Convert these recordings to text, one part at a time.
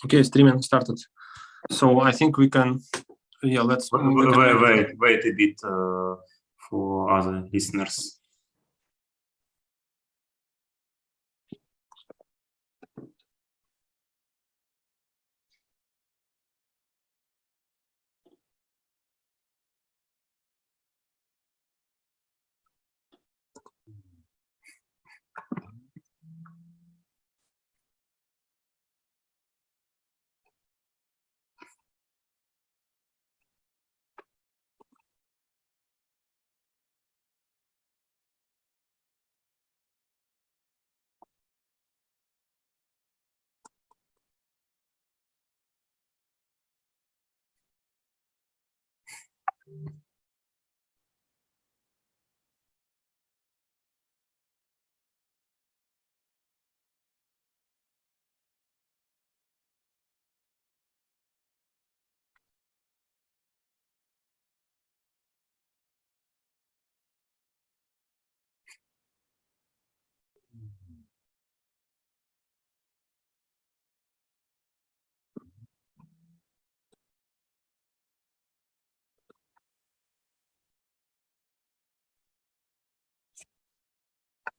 Okay, streaming started. So I think we can, yeah, let's wait a bit for other listeners.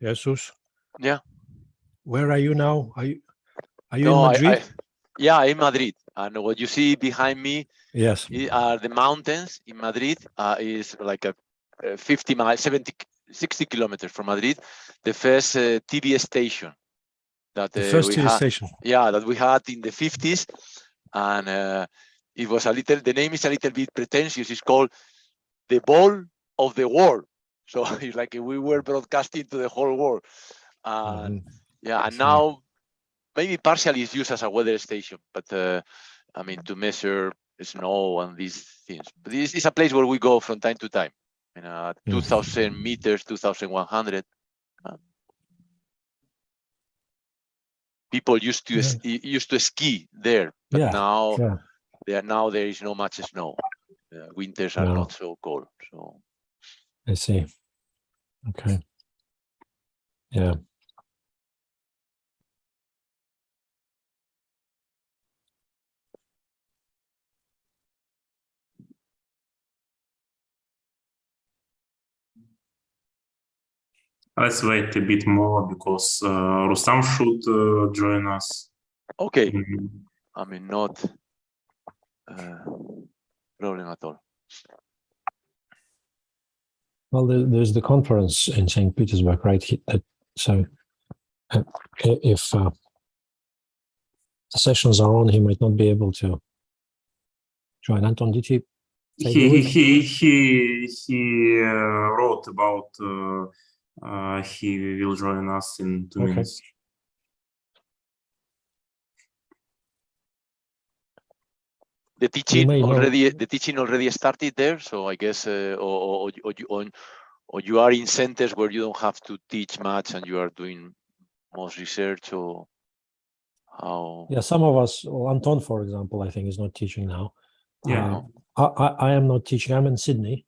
Jesus. Yeah. Where are you now? Are you No, in Madrid? Yeah, in Madrid. And what you see behind me Yes. are the mountains in Madrid. Is like a 50 miles, 60 kilometers from Madrid. The first TV station that The first we TV had, station. yeah, that we had in the 50s, and it was a little. The name is a little bit pretentious. It's called the Ball of the World. So it's like we were broadcasting to the whole world. Yeah, and now maybe partially it's used as a weather station, but I mean to measure snow and these things. But this is a place where we go from time to time. 2,000 meters, 2,100. People used to ski there, but now there is not much snow. Winters are not so cold. So I see. Okay. Yeah. Let's wait a bit more because Rustam should join us. Okay. I mean, not problem at all. Well, there's the conference in St. Petersburg, right? So if the sessions are on, he might not be able to join. Anton, did he? He wrote about he will join us in 2 minutes. The teaching already started there, so I guess or you are in centers where you don't have to teach much and you are doing most research, or how? Yeah, some of us, Anton, for example, I think is not teaching now. Yeah, I am not teaching. I'm in Sydney,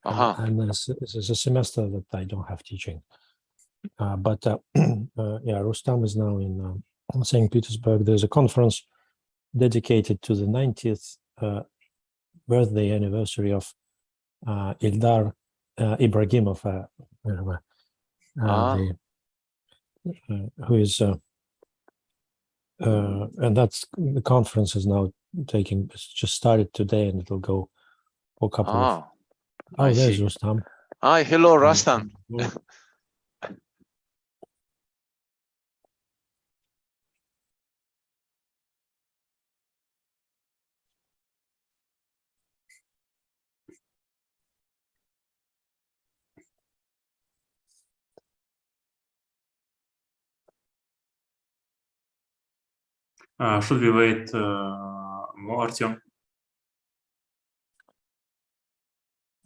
and this is a semester that I don't have teaching. But yeah, Rustam is now in St. Petersburg. There's a conference dedicated to the 90th birthday anniversary of Ildar Ibragimov, who is, and that's the conference is now just started today, and it'll go for a couple of. Oh, there's Rustam. Hi, hello, Rustam. Should we wait more, Artyom?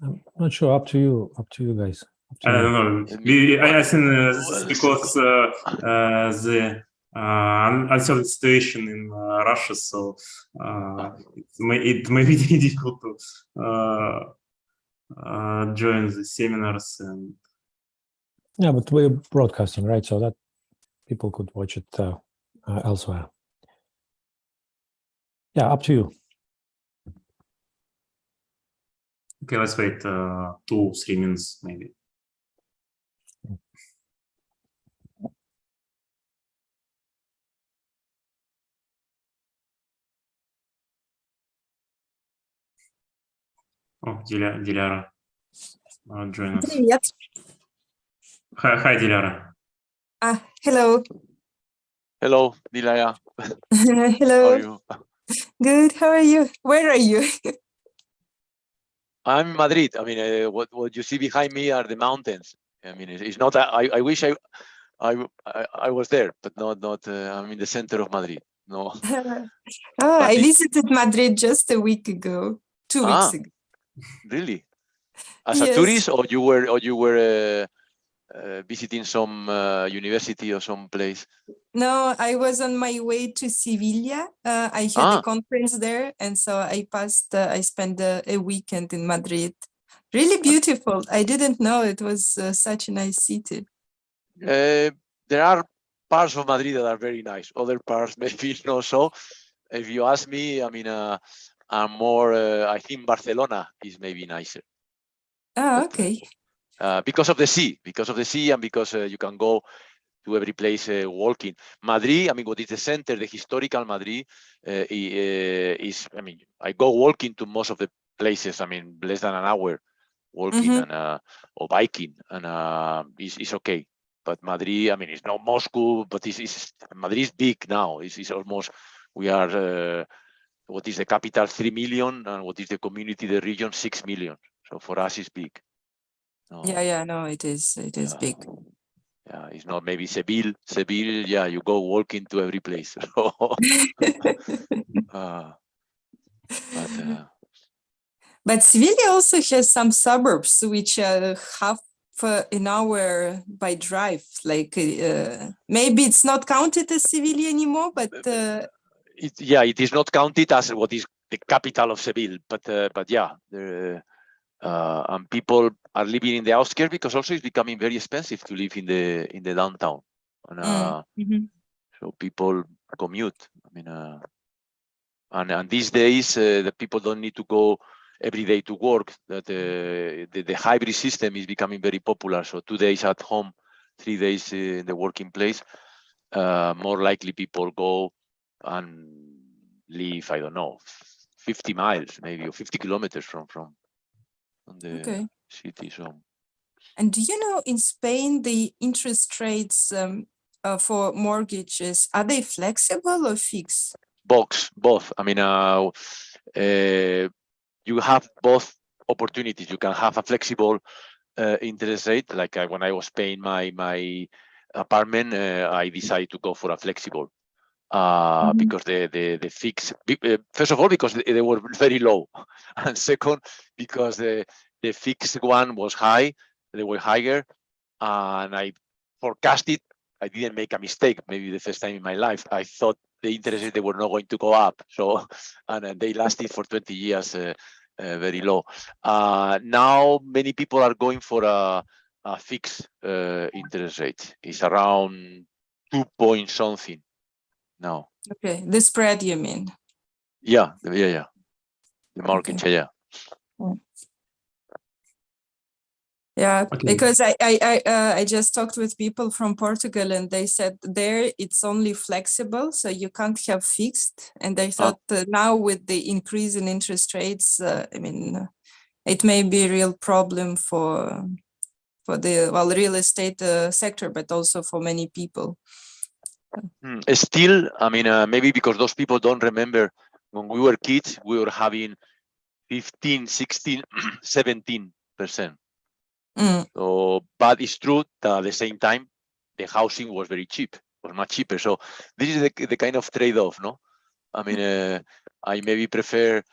I'm not sure. Up to you guys. I don't know. I think this is because the uncertain situation in Russia, so it may be difficult to join the seminars. And yeah, but we're broadcasting, right? So that people could watch it elsewhere. Yeah, up to you. Okay, let's wait 2-3 minutes maybe. Oh, Dilara, join us. Привет. Hi, Dilara. Hello. Hello, Dilaya. How Hello. are you? Good. How are you? Where are you? I'm in Madrid. I mean, what you see behind me are the mountains. I mean, it's not. I wish I was there, but not. I'm in the center of Madrid. No. Oh, I But visited Madrid just a week ago, 2 weeks ago. really? As a Yes. tourist, or you were visiting some university or some place? No, I was on my way to Sevilla. I had a conference there, and so I spent a weekend in Madrid. Really beautiful. I didn't know it was such a nice city. There are parts of Madrid that are very nice. Other parts maybe not so. If you ask me, I mean, I'm more. I think Barcelona is maybe nicer. Oh, But, okay. because of the sea, and because you can go to every place walking. Madrid, I mean, what is the center, the historical Madrid is, I mean, I go walking to most of the places, I mean, less than an hour walking and or biking, and it's okay. But Madrid, I mean, it's not Moscow, but Madrid is big now. It's almost, we are, what is the capital, 3 million, and what is the community, the region, 6 million. So for us, it's big. No. Yeah, no, it is big. Yeah, it's not maybe Seville. Yeah, you go walking to every place. But Sevilla also has some suburbs which are half an hour by drive. Like maybe it's not counted as Sevilla anymore, but it is not counted as what is the capital of Seville. But yeah, and people are living in the outskirts because also it's becoming very expensive to live in the downtown, and so people commute. I mean, and these days the people don't need to go every day to work. That the hybrid system is becoming very popular. So 2 days at home, 3 days in the working place. More likely people go and live, I don't know, 50 miles maybe, or 50 kilometers from the city. So. And do you know, in Spain, the interest rates for mortgages, are they flexible or fixed? Both. I mean, you have both opportunities. You can have a flexible interest rate. Like when I was paying my apartment, I decided to go for a flexible because the fixed, first of all, because they were very low, and second, because the fixed one was high, they were higher, and I forecasted. I didn't make a mistake. Maybe the first time in my life, I thought the interest rates, they were not going to go up. So, and they lasted for 20 years, very low. Now, many people are going for a fixed interest rate. It's around 2 point something now. Okay, the spread, you mean? Yeah. The mortgage, okay. yeah. Yeah, Okay. because I just talked with people from Portugal, and they said there it's only flexible, so you can't have fixed. And I thought now with the increase in interest rates, I mean, it may be a real problem for the real estate sector, but also for many people. Still, I mean, maybe because those people don't remember when we were kids, we were having 15, 16, 17%. So, but it's true that at the same time, the housing was very cheap, was much cheaper. So this is the kind of trade-off, no? I mean, I maybe prefer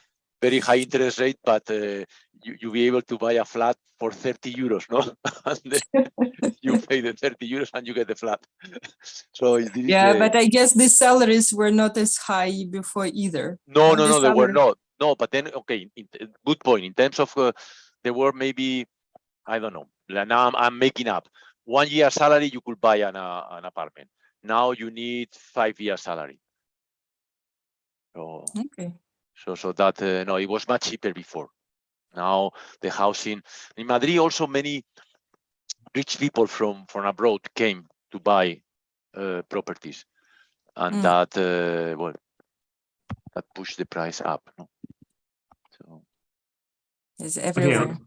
very high interest rate, but you be able to buy a flat for 30 euros, no? And you pay the 30 euros and you get the flat. So yeah, but I guess the salaries were not as high before either. No, they were not. No, but then, okay, good point. In terms of, there were maybe, I don't know, now I'm making up. 1 year salary, you could buy an apartment. Now you need 5 years salary. So, Okay. so that no, it was much cheaper before. Now the housing in Madrid, also many rich people from abroad came to buy properties, and that well, that pushed the price up. No? So It's everywhere.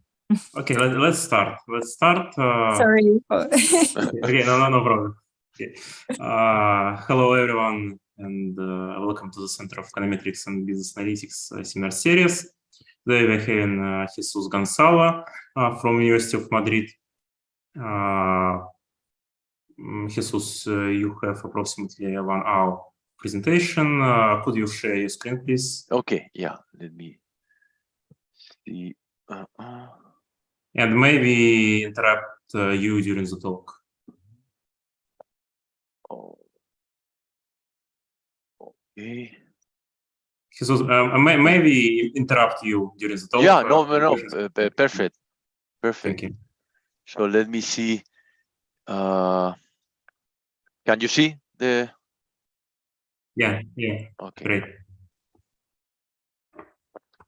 Okay, let's start. Let's start. Sorry. Okay, no problem. Okay. Hello, everyone, and welcome to the Center of Econometrics and Business Analytics seminar series. Today we're having Jesus Gonzalo from University of Madrid. Jesus, you have approximately 1 hour presentation. Could you share your screen, please? okay, yeah. Let me see. And maybe interrupt you during the talk. Oh, okay. Jesus, maybe interrupt you during the talk. Yeah, no, perfect. Thank you. So let me see. Can you see the? Yeah. Okay. Great.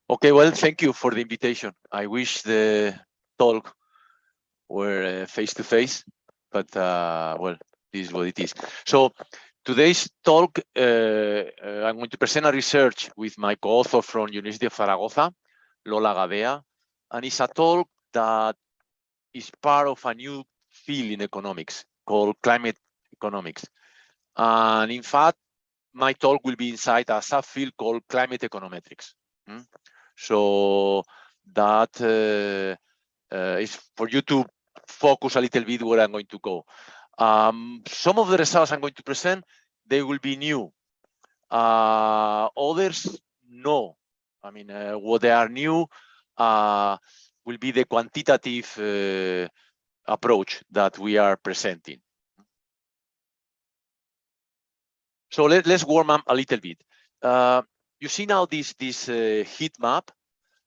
Okay, well, thank you for the invitation. I wish the talk were face-to-face, but well, this is what it is. So today's talk, I'm going to present a research with my co-author from University of Zaragoza, Lola Gadea, and it's a talk that is part of a new field in economics called climate economics. And in fact, my talk will be inside a subfield called climate econometrics. So that is for you to focus a little bit where I'm going to go. Some of the results I'm going to present, they will be new. Others, no. I mean, what they are new will be the quantitative approach that we are presenting. So let's warm up a little bit. You see now this heat map.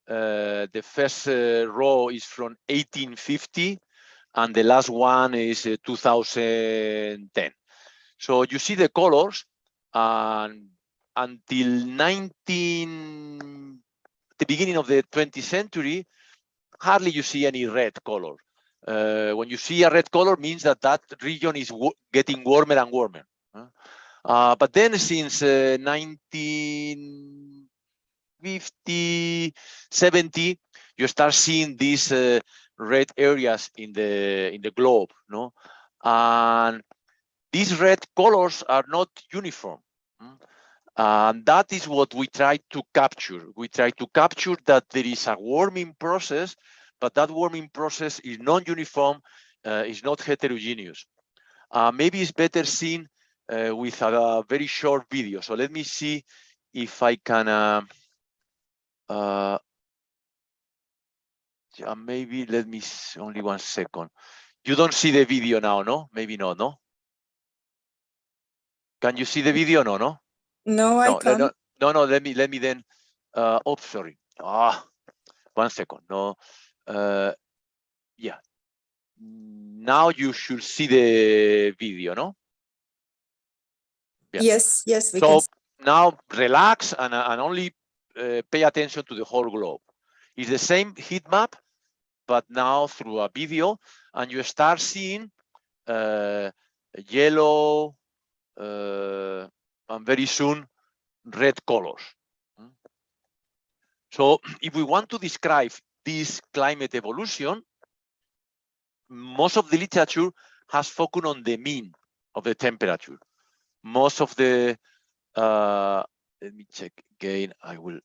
The first row is from 1850, and the last one is 2010. So you see the colors, and until the beginning of the 20th century, hardly you see any red color. When you see a red color, means that that region is getting warmer and warmer. But then since 1950, 70, you start seeing these red areas in the globe, no? And these red colors are not uniform. And that is what we try to capture. We try to capture that there is a warming process, but that warming process is non-uniform, is not heterogeneous. Maybe it's better seen with a very short video. So let me see if I can, maybe let me, only 1 second. You don't see the video now, no? Maybe not, no? Can you see the video? No? No, I can't. No, let me then, oh, sorry. 1 second, no. Yeah. Now you should see the video, no? Yeah. Yes, we so can. Now relax and only pay attention to the whole globe. It's the same heat map, but now through a video, and you start seeing yellow and very soon red colors. So if we want to describe this climate evolution, most of the literature has focused on the mean of the temperature. Most of the let me check again. I will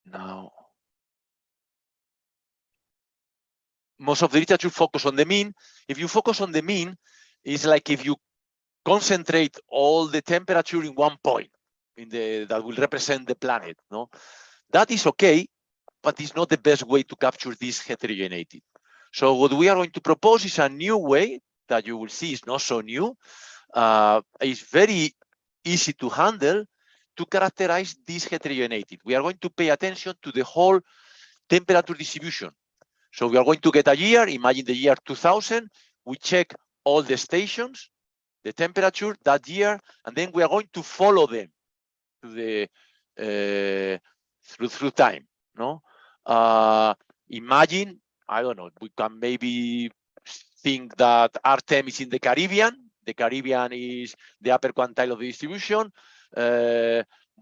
now. Most of the literature focus on the mean. If you focus on the mean, it's like if you concentrate all the temperature in one point that will represent the planet. No, that is okay, but it's not the best way to capture this heterogeneity. So what we are going to propose is a new way that you will see is not so new. It's very easy to handle to characterize this heterogeneity. We are going to pay attention to the whole temperature distribution. So we are going to get a year, imagine the year 2000, we check all the stations, the temperature that year, and then we are going to follow them to through time. No, imagine, I don't know, we can maybe think that Artem is in the Caribbean. The Caribbean is the upper quantile of the distribution.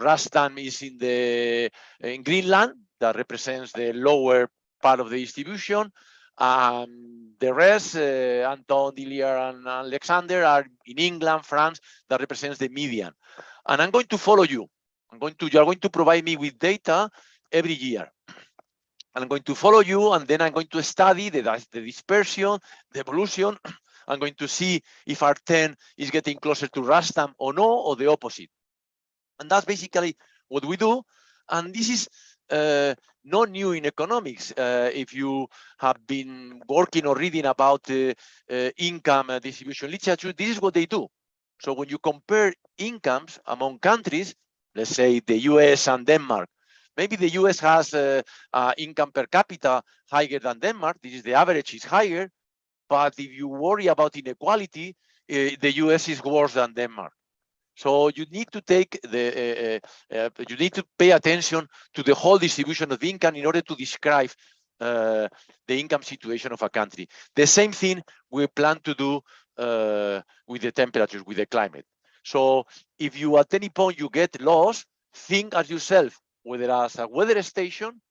Rustam is in Greenland, that represents the lower part of the distribution. The rest, Anton, Dilia, and Alexander, are in England, France, that represents the median. And I'm going to follow you. You are going to provide me with data every year. And I'm going to follow you, and then I'm going to study the dispersion, the evolution. I'm going to see if R10 is getting closer to Rustam or no, or the opposite. And that's basically what we do. And this is not new in economics. If you have been working or reading about income distribution literature, this is what they do. So when you compare incomes among countries, let's say the US and Denmark, maybe the US has income per capita higher than Denmark. This is the average is higher. But if you worry about inequality, the US is worse than Denmark. So you need to take you need to pay attention to the whole distribution of income in order to describe the income situation of a country. The same thing we plan to do with the temperatures, with the climate. So if you at any point you get lost, think as yourself, whether as a weather station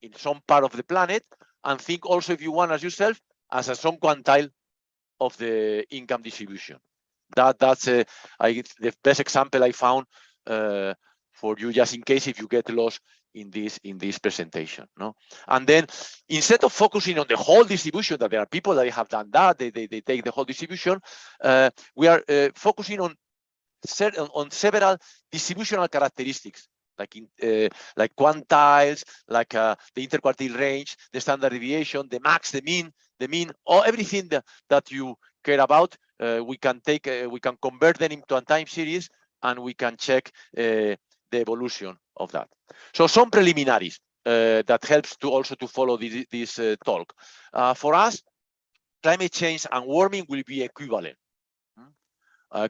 in some part of the planet, and think also, if you want, as yourself, as some quantile of the income distribution. That's the best example I found for you, just in case if you get lost in this presentation. No, and then instead of focusing on the whole distribution, that there are people that have done that, they take the whole distribution. We are focusing on several distributional characteristics, like quantiles, like the interquartile range, the standard deviation, the max, the mean, or everything that you care about. We can convert them into a time series, and we can check the evolution of that. So some preliminaries that helps to also to follow this talk. For us, climate change and warming will be equivalent.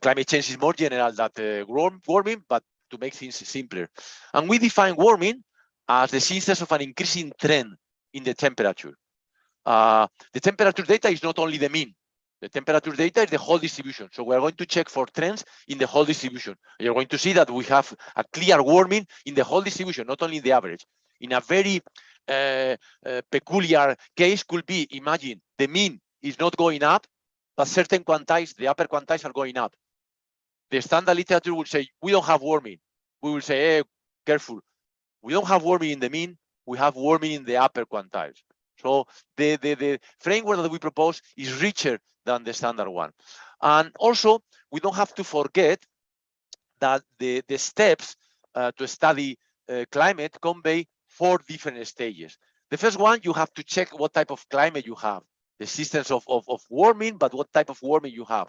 Climate change is more general than warming, but to make things simpler. And we define warming as the synthesis of an increasing trend in the temperature. The temperature data is not only the mean. The temperature data is the whole distribution. So we're going to check for trends in the whole distribution. You're going to see that we have a clear warming in the whole distribution, not only in the average. In a very peculiar case could be, imagine the mean is not going up, but certain quantiles, the upper quantiles, are going up. The standard literature will say, we don't have warming. We will say, hey, careful. We don't have warming in the mean, we have warming in the upper quantiles. So the framework that we propose is richer than the standard one. And also, we don't have to forget that the steps to study climate convey 4 different stages. The first one, you have to check what type of climate you have, the systems of warming, but what type of warming you have.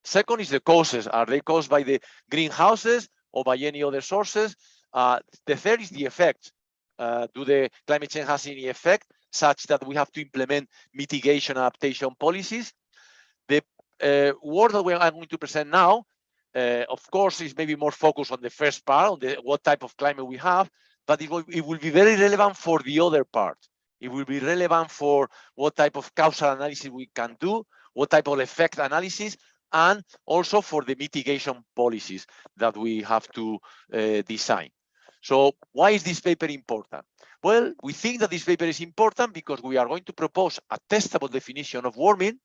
Second is the causes. Are they caused by the greenhouses or by any other sources? The third is the effect. Do the climate change has any effect such that we have to implement mitigation-adaptation policies? The work that I'm going to present now, of course, is maybe more focused on the first part, on what type of climate we have, but it will be very relevant for the other part. It will be relevant for what type of causal analysis we can do, what type of effect analysis, and also for the mitigation policies that we have to design. So why is this paper important? Well, we think that this paper is important because we are going to propose a testable definition of warming,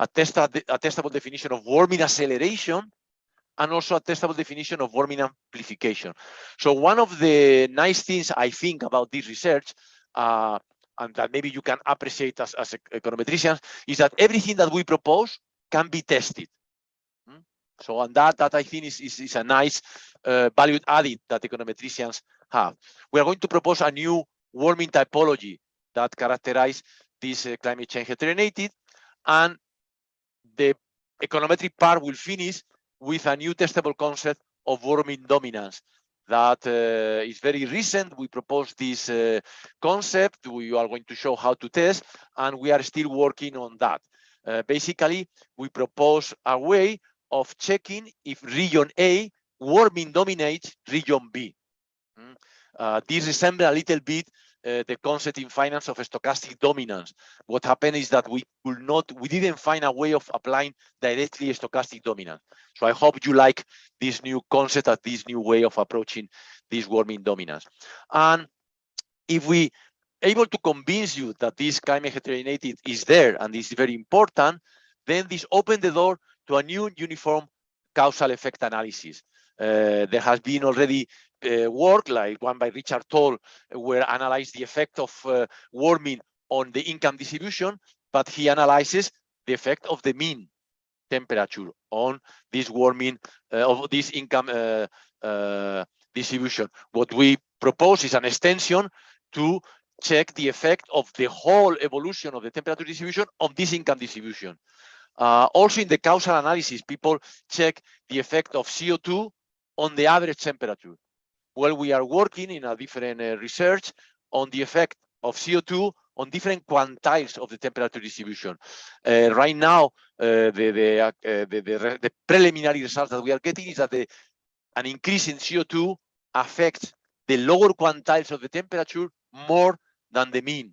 a testable definition of warming acceleration, and also a testable definition of warming amplification. So one of the nice things I think about this research, and that maybe you can appreciate as econometricians, is that everything that we propose can be tested. So on that I think is a nice value added that econometricians have. We are going to propose a new warming typology that characterize this climate change heterogeneity, and the econometric part will finish with a new testable concept of warming dominance that is very recent. We proposed this concept. We are going to show how to test, and we are still working on that. Basically, we propose a way of checking if region A warming dominates region B. This resembles a little bit the concept in finance of stochastic dominance. What happened is that we didn't find a way of applying directly stochastic dominance. So I hope you like this new concept, this new way of approaching this warming dominance. And if we able to convince you that this climate heterogeneity is there and is very important, then this opens the door to a new uniform causal effect analysis. There has been already work, like one by Richard Toll, where analyzed the effect of warming on the income distribution, but he analyzes the effect of the mean temperature on this warming of this income distribution. What we propose is an extension to check the effect of the whole evolution of the temperature distribution on this income distribution. Also in the causal analysis, people check the effect of CO2 on the average temperature. Well, we are working in a different research on the effect of CO2 on different quantiles of the temperature distribution. Right now, the preliminary results that we are getting is that an increase in CO2 affects the lower quantiles of the temperature more than the mean.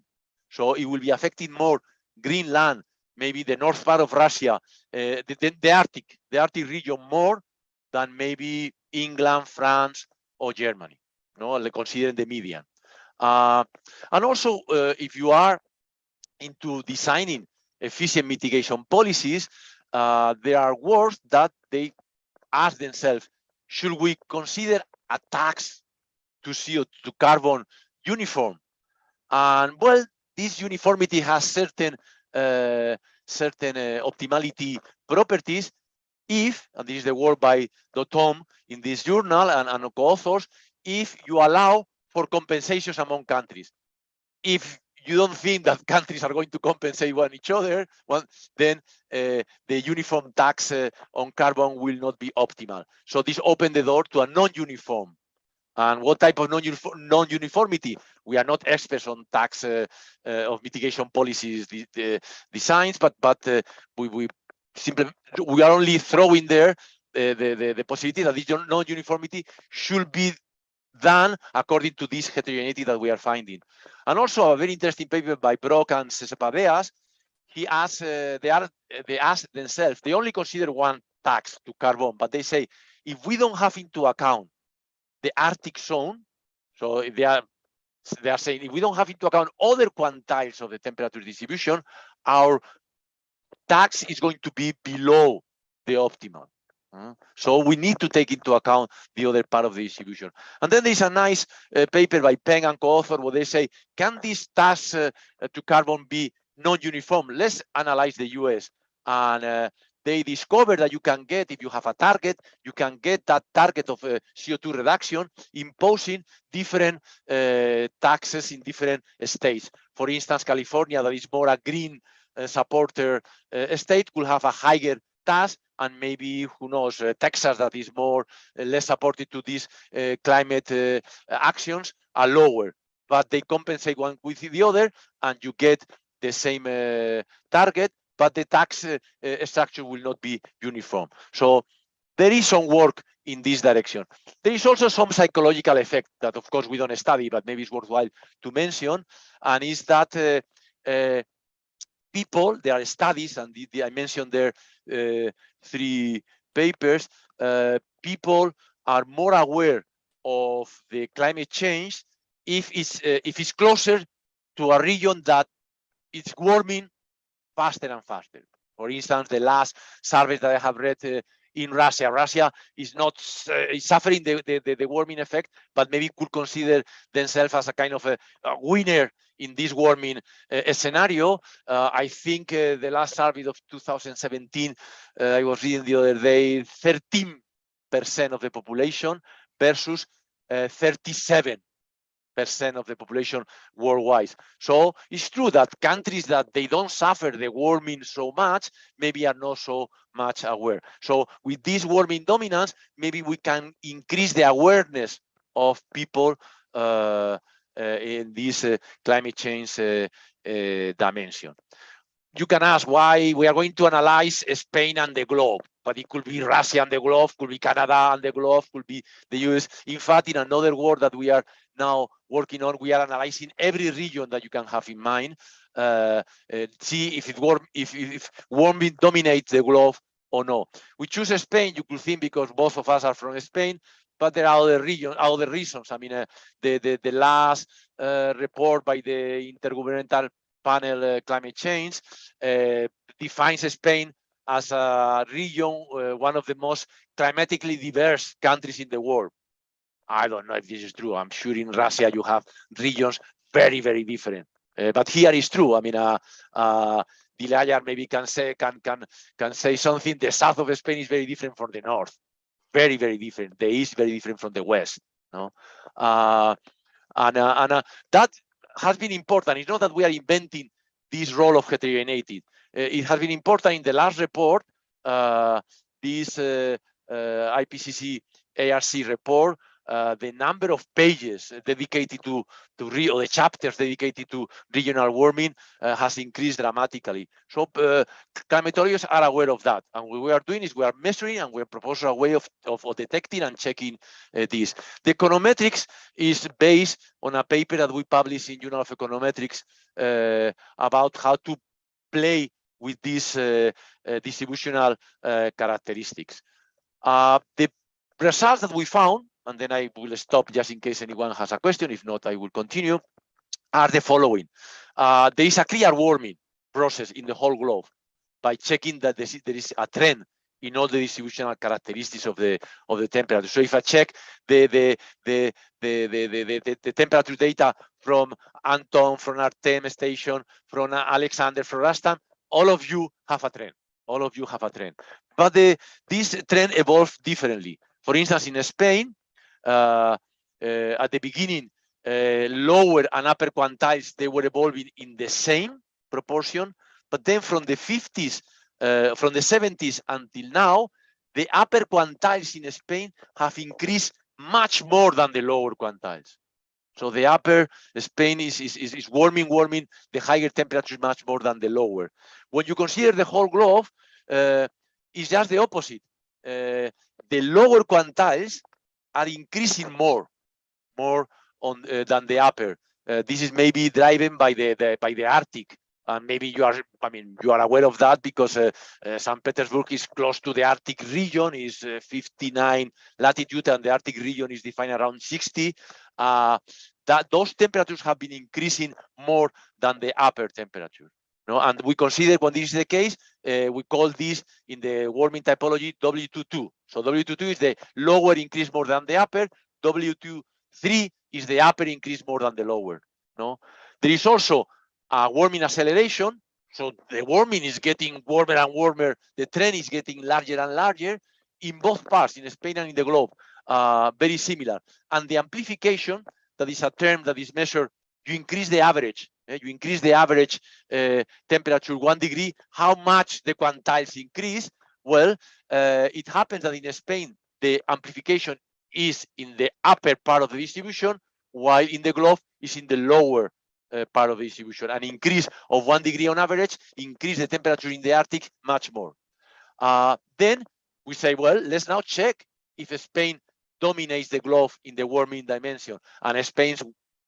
So it will be affecting more Greenland, maybe the north part of Russia, the Arctic region more than maybe England, France, or Germany, considering the median. And also, if you are into designing efficient mitigation policies, there are works that they ask themselves, should we consider a tax to CO2, to carbon uniform? And well, this uniformity has certain optimality properties if, and this is the work by Dotom in this journal and co-authors, if you allow for compensations among countries. If you don't think that countries are going to compensate one each other, then the uniform tax on carbon will not be optimal. So this opened the door to a non-uniform. And what type of non-uniformity? We are not experts on tax of mitigation policies designs, but we are only throwing there the possibility that this non-uniformity should be done according to this heterogeneity that we are finding. And also a very interesting paper by Brock and Cesepadeas. He asked, they ask themselves, they only consider one tax to carbon, but they say, if we don't have into account the Arctic zone, so if they are saying, if we don't have into account other quantiles of the temperature distribution, our tax is going to be below the optimal. So we need to take into account the other part of the distribution. And then there's a nice paper by Peng and co-author where they say, can this tax to carbon be non-uniform? Let's analyze the US. And they discovered that you can get, if you have a target, you can get that target of CO2 reduction imposing different taxes in different states. For instance, California, that is more a green supporter state, will have a higher tax, and maybe, who knows, Texas, that is more less supported to these climate actions, are lower. But they compensate one with the other, and you get the same target, but the tax structure will not be uniform. So there is some work in this direction. There is also some psychological effect that, of course, we don't study, but maybe it's worthwhile to mention, and is that people, there are studies, and I mentioned there 3 papers, people are more aware of the climate change if it's closer to a region that it's warming faster and faster. For instance, the last survey that I have read in Russia, Russia is not is suffering the warming effect, but maybe could consider themselves as a kind of a winner in this warming scenario. I think the last survey of 2017, I was reading the other day, 13% of the population versus 37% of the population worldwide. So it's true that countries that they don't suffer the warming so much, maybe are not so much aware. So with this warming dominance, maybe we can increase the awareness of people in this climate change dimension. You can ask why we are going to analyze Spain and the globe. but it could be Russia and the Gulf, could be Canada and the Gulf, could be the US. In fact, in another work that we are now working on, we are analyzing every region that you can have in mind, see if warming dominates the Gulf or no. We choose Spain, you could think, because both of us are from Spain, but there are other reasons. I mean, the last report by the Intergovernmental Panel Climate Change defines Spain as a region, one of the most climatically diverse countries in the world. I don't know if this is true. I'm sure in Russia you have regions very, very different. But here is true. I mean, Dilayar maybe can say something. The south of Spain is very different from the north. Very, very different. The east very different from the west. No, and that has been important. It's not that we are inventing this role of heterogeneity. It has been important in the last report, this IPCC ARC report. The number of pages dedicated to or the chapters dedicated to regional warming has increased dramatically. So climatologists are aware of that, and what we are doing is we are measuring and we are proposing a way of detecting and checking this. The Econometrics is based on a paper that we published in Journal of Econometrics about how to play with these distributional characteristics. The results that we found, and then I will stop just in case anyone has a question. If not, I will continue, are the following. There is a clear warming process in the whole globe by checking that there is a trend in all the distributional characteristics of the temperature. So if I check the temperature data from Anton, from Artem station, from Alexander, from Rastan, all of you have a trend. All of you have a trend. But this trend evolved differently. For instance, in Spain, at the beginning, lower and upper quantiles, they were evolving in the same proportion. But then from the 50s, from the 70s until now, the upper quantiles in Spain have increased much more than the lower quantiles. So the upper Spain is warming, the higher temperature much more than the lower. When you consider the whole globe, it's just the opposite. The lower quantiles are increasing more on than the upper. This is maybe driven by the Arctic, and maybe you are aware of that because St. Petersburg is close to the Arctic region, is 59 latitude, and the Arctic region is defined around 60. That those temperatures have been increasing more than the upper temperature. No, and we consider when this is the case, we call this in the warming typology W22. So W22 is the lower increase more than the upper. W23 is the upper increase more than the lower. No, there is also a warming acceleration. So the warming is getting warmer and warmer. The trend is getting larger and larger in both parts, in Spain and in the globe. Very similar. And the amplification, that is a term that is measured. You increase the average. You increase the average temperature 1 degree. How much the quantiles increase? Well, it happens that in Spain, the amplification is in the upper part of the distribution, while in the globe is in the lower part of the distribution. An increase of 1 degree on average increase the temperature in the Arctic much more. Then we say, well, let's now check if Spain dominates the globe in the warming dimension, and Spain's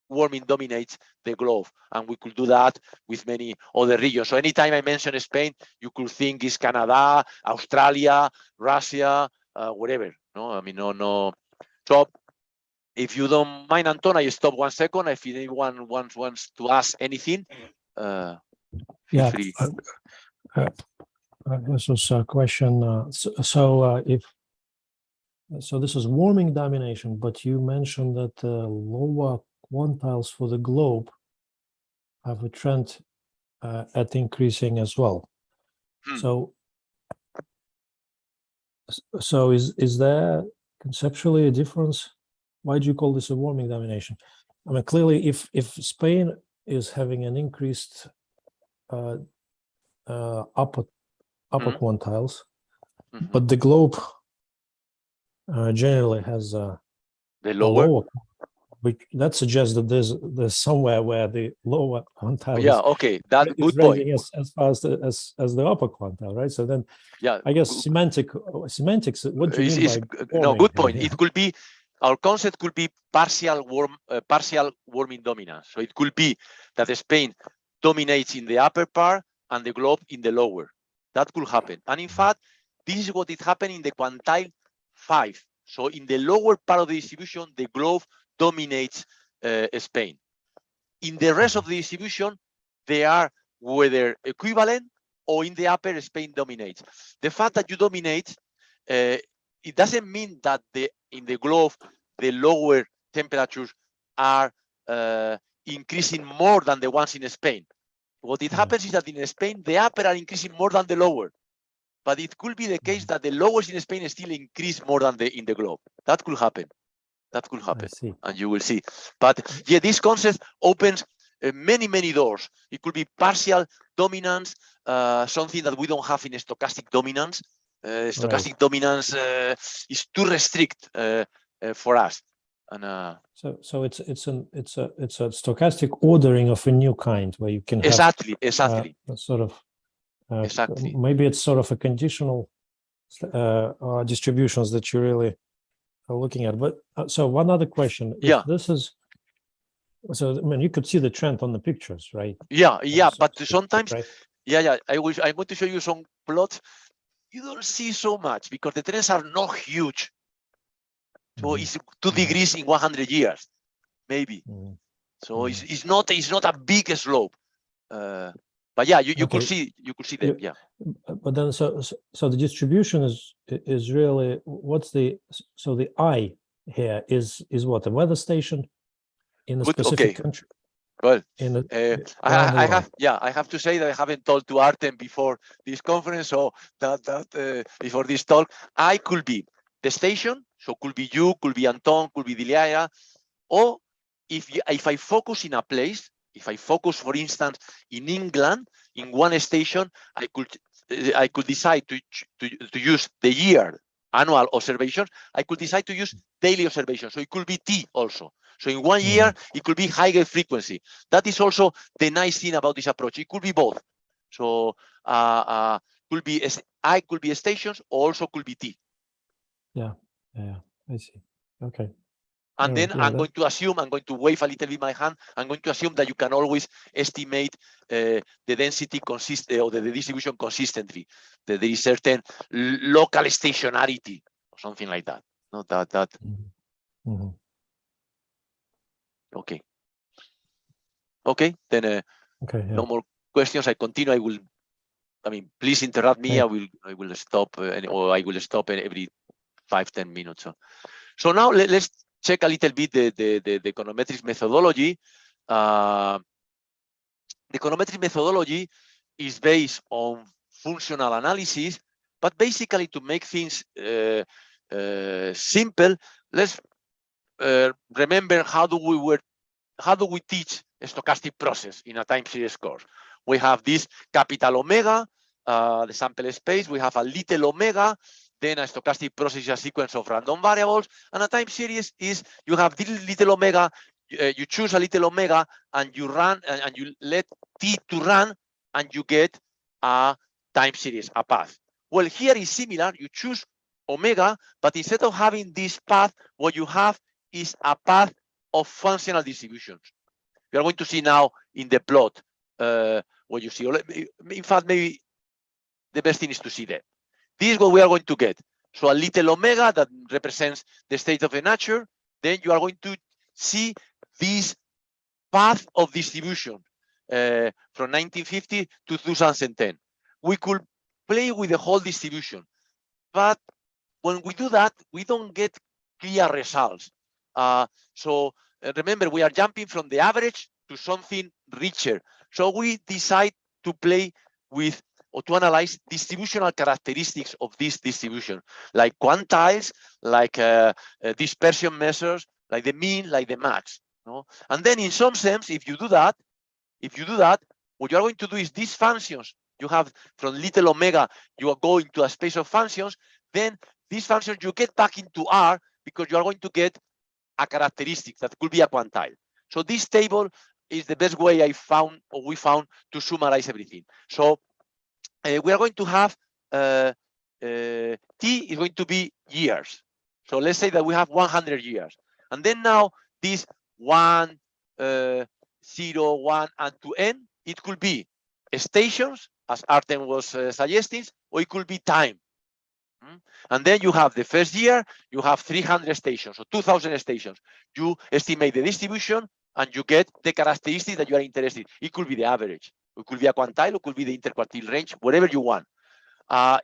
warming dominates the globe, and we could do that with many other regions. So anytime I mention Spain, you could think it's Canada, Australia, Russia, whatever. No, I mean, no. So if you don't mind, Anton, I stop 1 second. If anyone wants to ask anything, feel free. This was a question. So this is warming domination, but you mentioned that lower quantiles for the globe have a trend at increasing as well. So is there conceptually a difference? Why do you call this a warming domination? I mean, clearly, if Spain is having an increased upper quantiles, but the globe generally has the lower that suggests that there's somewhere where the lower quantile Yeah, okay, that is good point. raising as far as the upper quantile, right? So then, Yeah, I guess semantics. What do you mean by no, good point. Yeah. It could be, our concept could be partial warming dominance. So it could be that Spain dominates in the upper part and the globe in the lower. That could happen. And in fact, this is what is happening in the quantile 5. So in the lower part of the distribution, the globe dominates Spain. In the rest of the distribution, they are whether equivalent or in the upper, Spain dominates. The fact that you dominate, it doesn't mean that in the globe, the lower temperatures are increasing more than the ones in Spain. What it happens is that in Spain, the upper are increasing more than the lower. But it could be the case that the lowest in Spain still increase more than in the globe. That could happen. That could happen, and you will see. But yeah, this concept opens many doors. It could be partial dominance, something that we don't have in stochastic dominance. Stochastic dominance is too restrict for us. And so it's a stochastic ordering of a new kind where you can have exactly sort of maybe it's sort of a conditional distributions that you really are looking at. But so one other question. If this is so, I mean, you could see the trend on the pictures, right? Yeah, but sometimes, right? I'm going to show you some plots. You don't see so much because the trends are not huge. So it's 2 degrees in 100 years, maybe. So it's not a big slope. But yeah, you could see them. Yeah. But then so the distribution is really what's the I here is what, a weather station in a specific country. Well, I have to say that I haven't told to Artem before this conference, so that before this talk, I could be the station, so could be you, could be Anton, could be Dilia, or if I focus in a place, if I focus, for instance, in England, in one station, I could decide to use the year annual observations. I could decide to use daily observations, so it could be T also. So in 1 year, it could be higher frequency. That is also the nice thing about this approach. It could be both. So could be I could be stations, or also could be T. Yeah, I see. Okay. And then I'm going to wave a little bit my hand. I'm going to assume that you can always estimate the density or the distribution consistently. That there is certain local stationarity or something like that. Not that. Okay. Okay. Then no more questions. I continue. Please interrupt me. I will stop, or I will stop every 5-10 minutes. So now let's check a little bit the econometric methodology. The econometric methodology is based on functional analysis, but basically to make things simple, let's remember how do we teach a stochastic process in a time series course. We have this capital omega, the sample space. We have a little omega. Then a stochastic process is a sequence of random variables, and a time series is you have this little omega, you choose a little omega, and you run, and you let T to run, and you get a time series, a path. Well, here is similar. You choose omega, but instead of having this path, what you have is a path of functional distributions. You are going to see now in the plot what you see. In fact, maybe the best thing is to see that. This is what we are going to get. So a little omega that represents the state of the nature. Then you are going to see this path of distribution from 1950 to 2010. We could play with the whole distribution, but when we do that, we don't get clear results. So remember, we are jumping from the average to something richer. So we decide to play with or to analyze distributional characteristics of this distribution, like quantiles, like dispersion measures, like the mean, like the max. No? And then in some sense, if you do that, what you are going to do is these functions you have from little omega, you are going to a space of functions, then these functions you get back into R because you are going to get a characteristic that could be a quantile. So this table is the best way I found, or we found, to summarize everything. So we are going to have T is going to be years. So let's say that we have 100 years. And then now this 1, 0, 1, and to n, it could be stations, as Artem was suggesting, or it could be time. And then you have the first year, you have 300 stations, or 2,000 stations. You estimate the distribution, and you get the characteristic that you are interested in. It could be the average. It could be a quantile, it could be the interquartile range, whatever you want.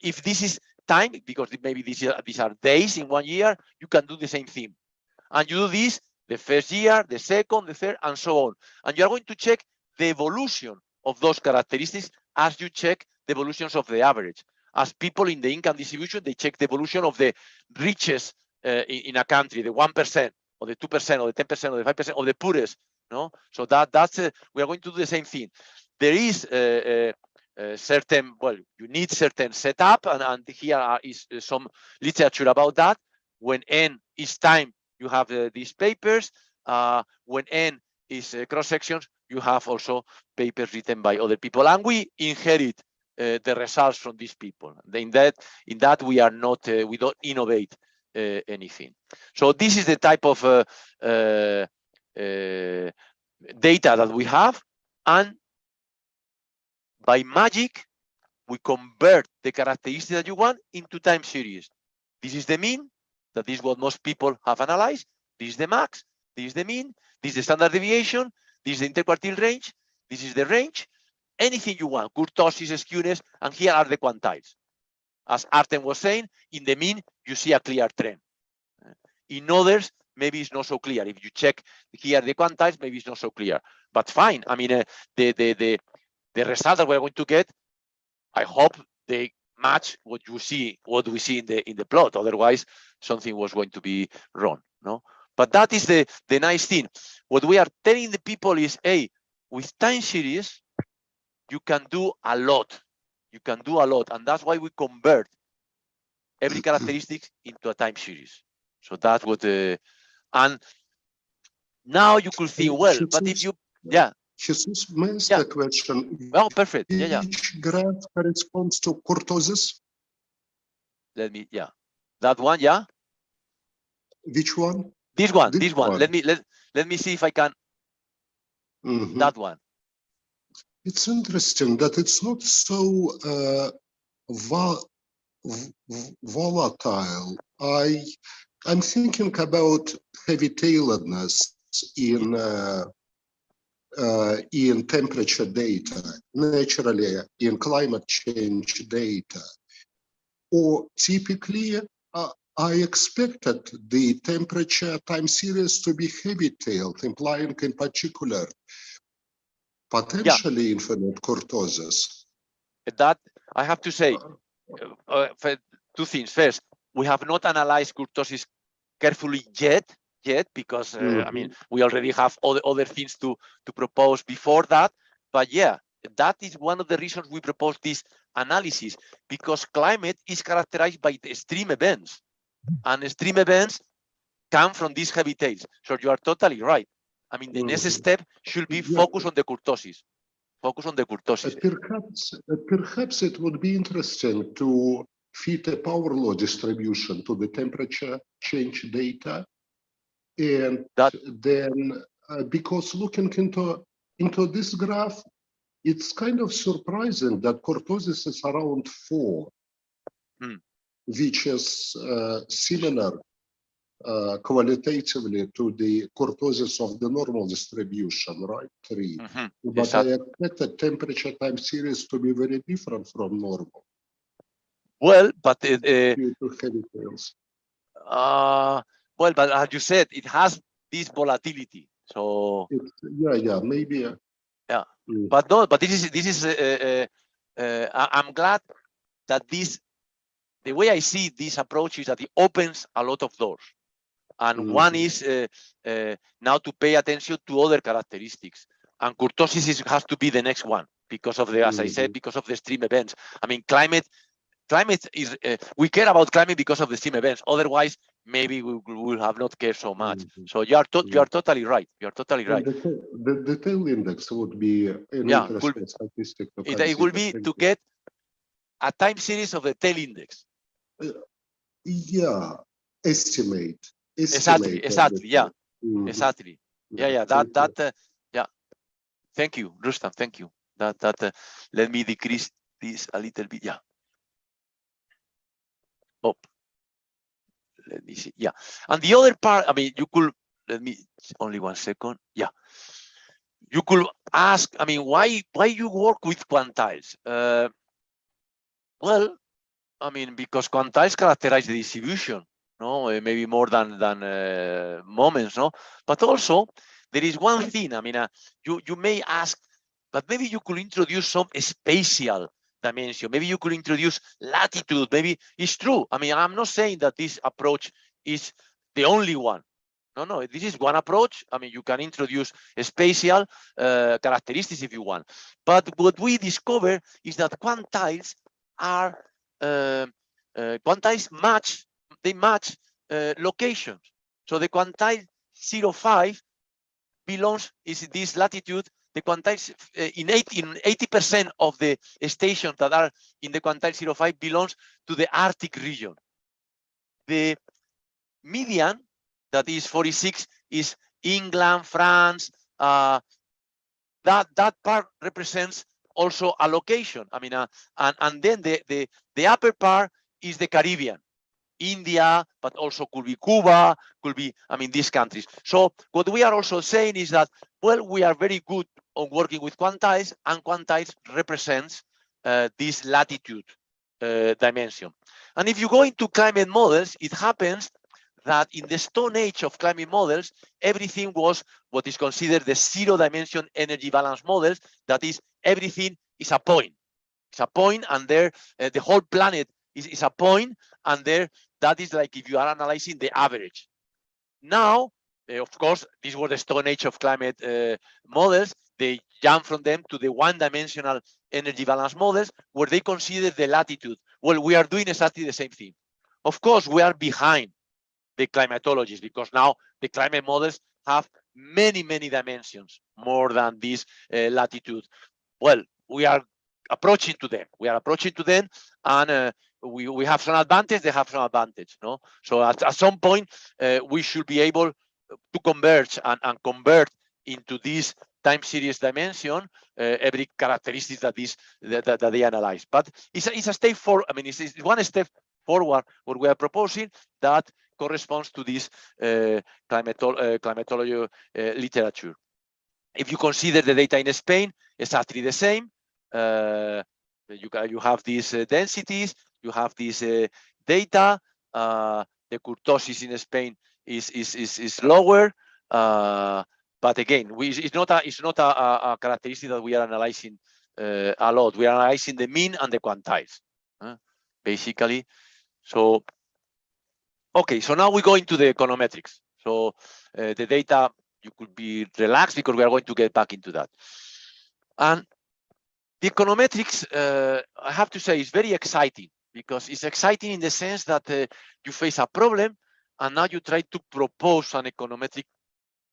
If this is time, because maybe these are days in 1 year, you can do the same thing. And you do this the first year, the second, the third, and so on. And you are going to check the evolution of those characteristics as you check the evolutions of the average. As people in the income distribution, they check the evolution of the richest in a country, the 1%, or the 2%, or the 10%, or the 5%, or the poorest. No, so that's we are going to do the same thing. There is certain, well, you need certain setup, and here is some literature about that. When n is time, you have these papers. When n is cross sections, you have also papers written by other people, and we inherit the results from these people. In that we are not, we don't innovate anything. So this is the type of data that we have, and by magic, we convert the characteristic that you want into time series. This is the mean, that is what most people have analyzed. This is the max, this is the mean, this is the standard deviation, this is the interquartile range, this is the range, anything you want, kurtosis, skewness, and here are the quantiles. As Artem was saying, in the mean, you see a clear trend. In others, maybe it's not so clear. If you check here the quantiles, maybe it's not so clear. But fine, I mean, the result that we're going to get, I hope they match what we see in the plot. Otherwise, something was going to be wrong. No, but that is the nice thing. What we are telling the people is, hey, with time series, you can do a lot. You can do a lot, and that's why we convert every characteristic into a time series. So that's what and now you could think, well, but if you, yeah. Jesus, may I ask a question? Oh, perfect. Yeah. Which graph corresponds to kurtosis? Let me, that one, yeah. Which one? This one. Let me see if I can. That one. It's interesting that it's not so volatile. I'm thinking about heavy tailoredness in temperature data, naturally in climate change data, or typically I expected the temperature time series to be heavy-tailed, implying in particular potentially infinite kurtosis. That I have to say, two things. First, we have not analyzed kurtosis carefully yet, because I mean, we already have other things to propose before that. But yeah, that is one of the reasons we propose this analysis, because climate is characterized by the extreme events, and extreme events come from these heavy tails. So you are totally right. I mean, the next step should be focus on the kurtosis. Focus on the kurtosis. Perhaps it would be interesting to fit a power law distribution to the temperature change data. And then, because looking into this graph, it's kind of surprising that kurtosis is around 4, which is similar qualitatively to the kurtosis of the normal distribution, right? 3. But exactly. I expected temperature time series to be very different from normal. Well, but well, but as you said, it has this volatility. So maybe. But no, but this is. I'm glad that the way I see this approach is that it opens a lot of doors, and one is now to pay attention to other characteristics, and kurtosis has to be the next one because of the, as I said, because of the extreme events. I mean, climate is we care about climate because of the extreme events. Otherwise, maybe we will have not cared so much. So you are totally right. You are totally right. The tail index would be an interesting statistic to consider. It will be to get a time series of the tail index. Yeah, estimate. Exactly. Yeah. Exactly. Yeah. Yeah. Thank you, Rustam. Thank you. Let me decrease this a little bit. Yeah. Oh. Let me see. Yeah. And the other part, I mean, you could, let me, only 1 second. Yeah. You could ask, I mean, why you work with quantiles? Well, I mean, because quantiles characterize the distribution, no? Maybe more than moments, no? But also, there is one thing, I mean, you may ask, but maybe you could introduce some spatial dimension. Maybe you could introduce latitude. Maybe it's true. I mean, I'm not saying that this approach is the only one. No, this is one approach. I mean, you can introduce spatial characteristics if you want. But what we discover is that quantiles are quantiles match locations. So the quantile 0.5 is this latitude. The quantiles in 80% of the stations that are in the quantile 0.5 belongs to the Arctic region. The median, that is 46, is England, France. That part represents also a location. I mean, and then the upper part is the Caribbean, India, but also could be Cuba, could be, I mean, these countries. So what we are also saying is that, well, we are very good on working with quantiles, and quantiles represents this latitude dimension. And if you go into climate models, it happens that in the Stone Age of climate models, everything was what is considered the zero-dimension energy balance models. That is, everything is a point. It's a point, and there the whole planet is a point, and there that is like if you are analyzing the average. Now, of course, this was the Stone Age of climate models. They jump from them to the one-dimensional energy balance models, where they consider the latitude. Well, we are doing exactly the same thing. Of course, we are behind the climatologists, because now the climate models have many dimensions more than this latitude. Well, we are approaching to them. And we have some advantage. They have some advantage. No, so at some point we should be able to converge and convert into this time series dimension every characteristic that they analyze. But it's a step forward. I mean, it's one step forward what we are proposing that corresponds to this climatology literature. If you consider the data in Spain, exactly the same. You have these densities, you have this data. The kurtosis in Spain is lower, but again, it's not a characteristic that we are analyzing a lot. We are analyzing the mean and the quantiles, basically. So, okay, so now we go into the econometrics. So the data, you could be relaxed because we are going to get back into that. And the econometrics, I have to say, is very exciting, because it's exciting in the sense that you face a problem and now you try to propose an econometric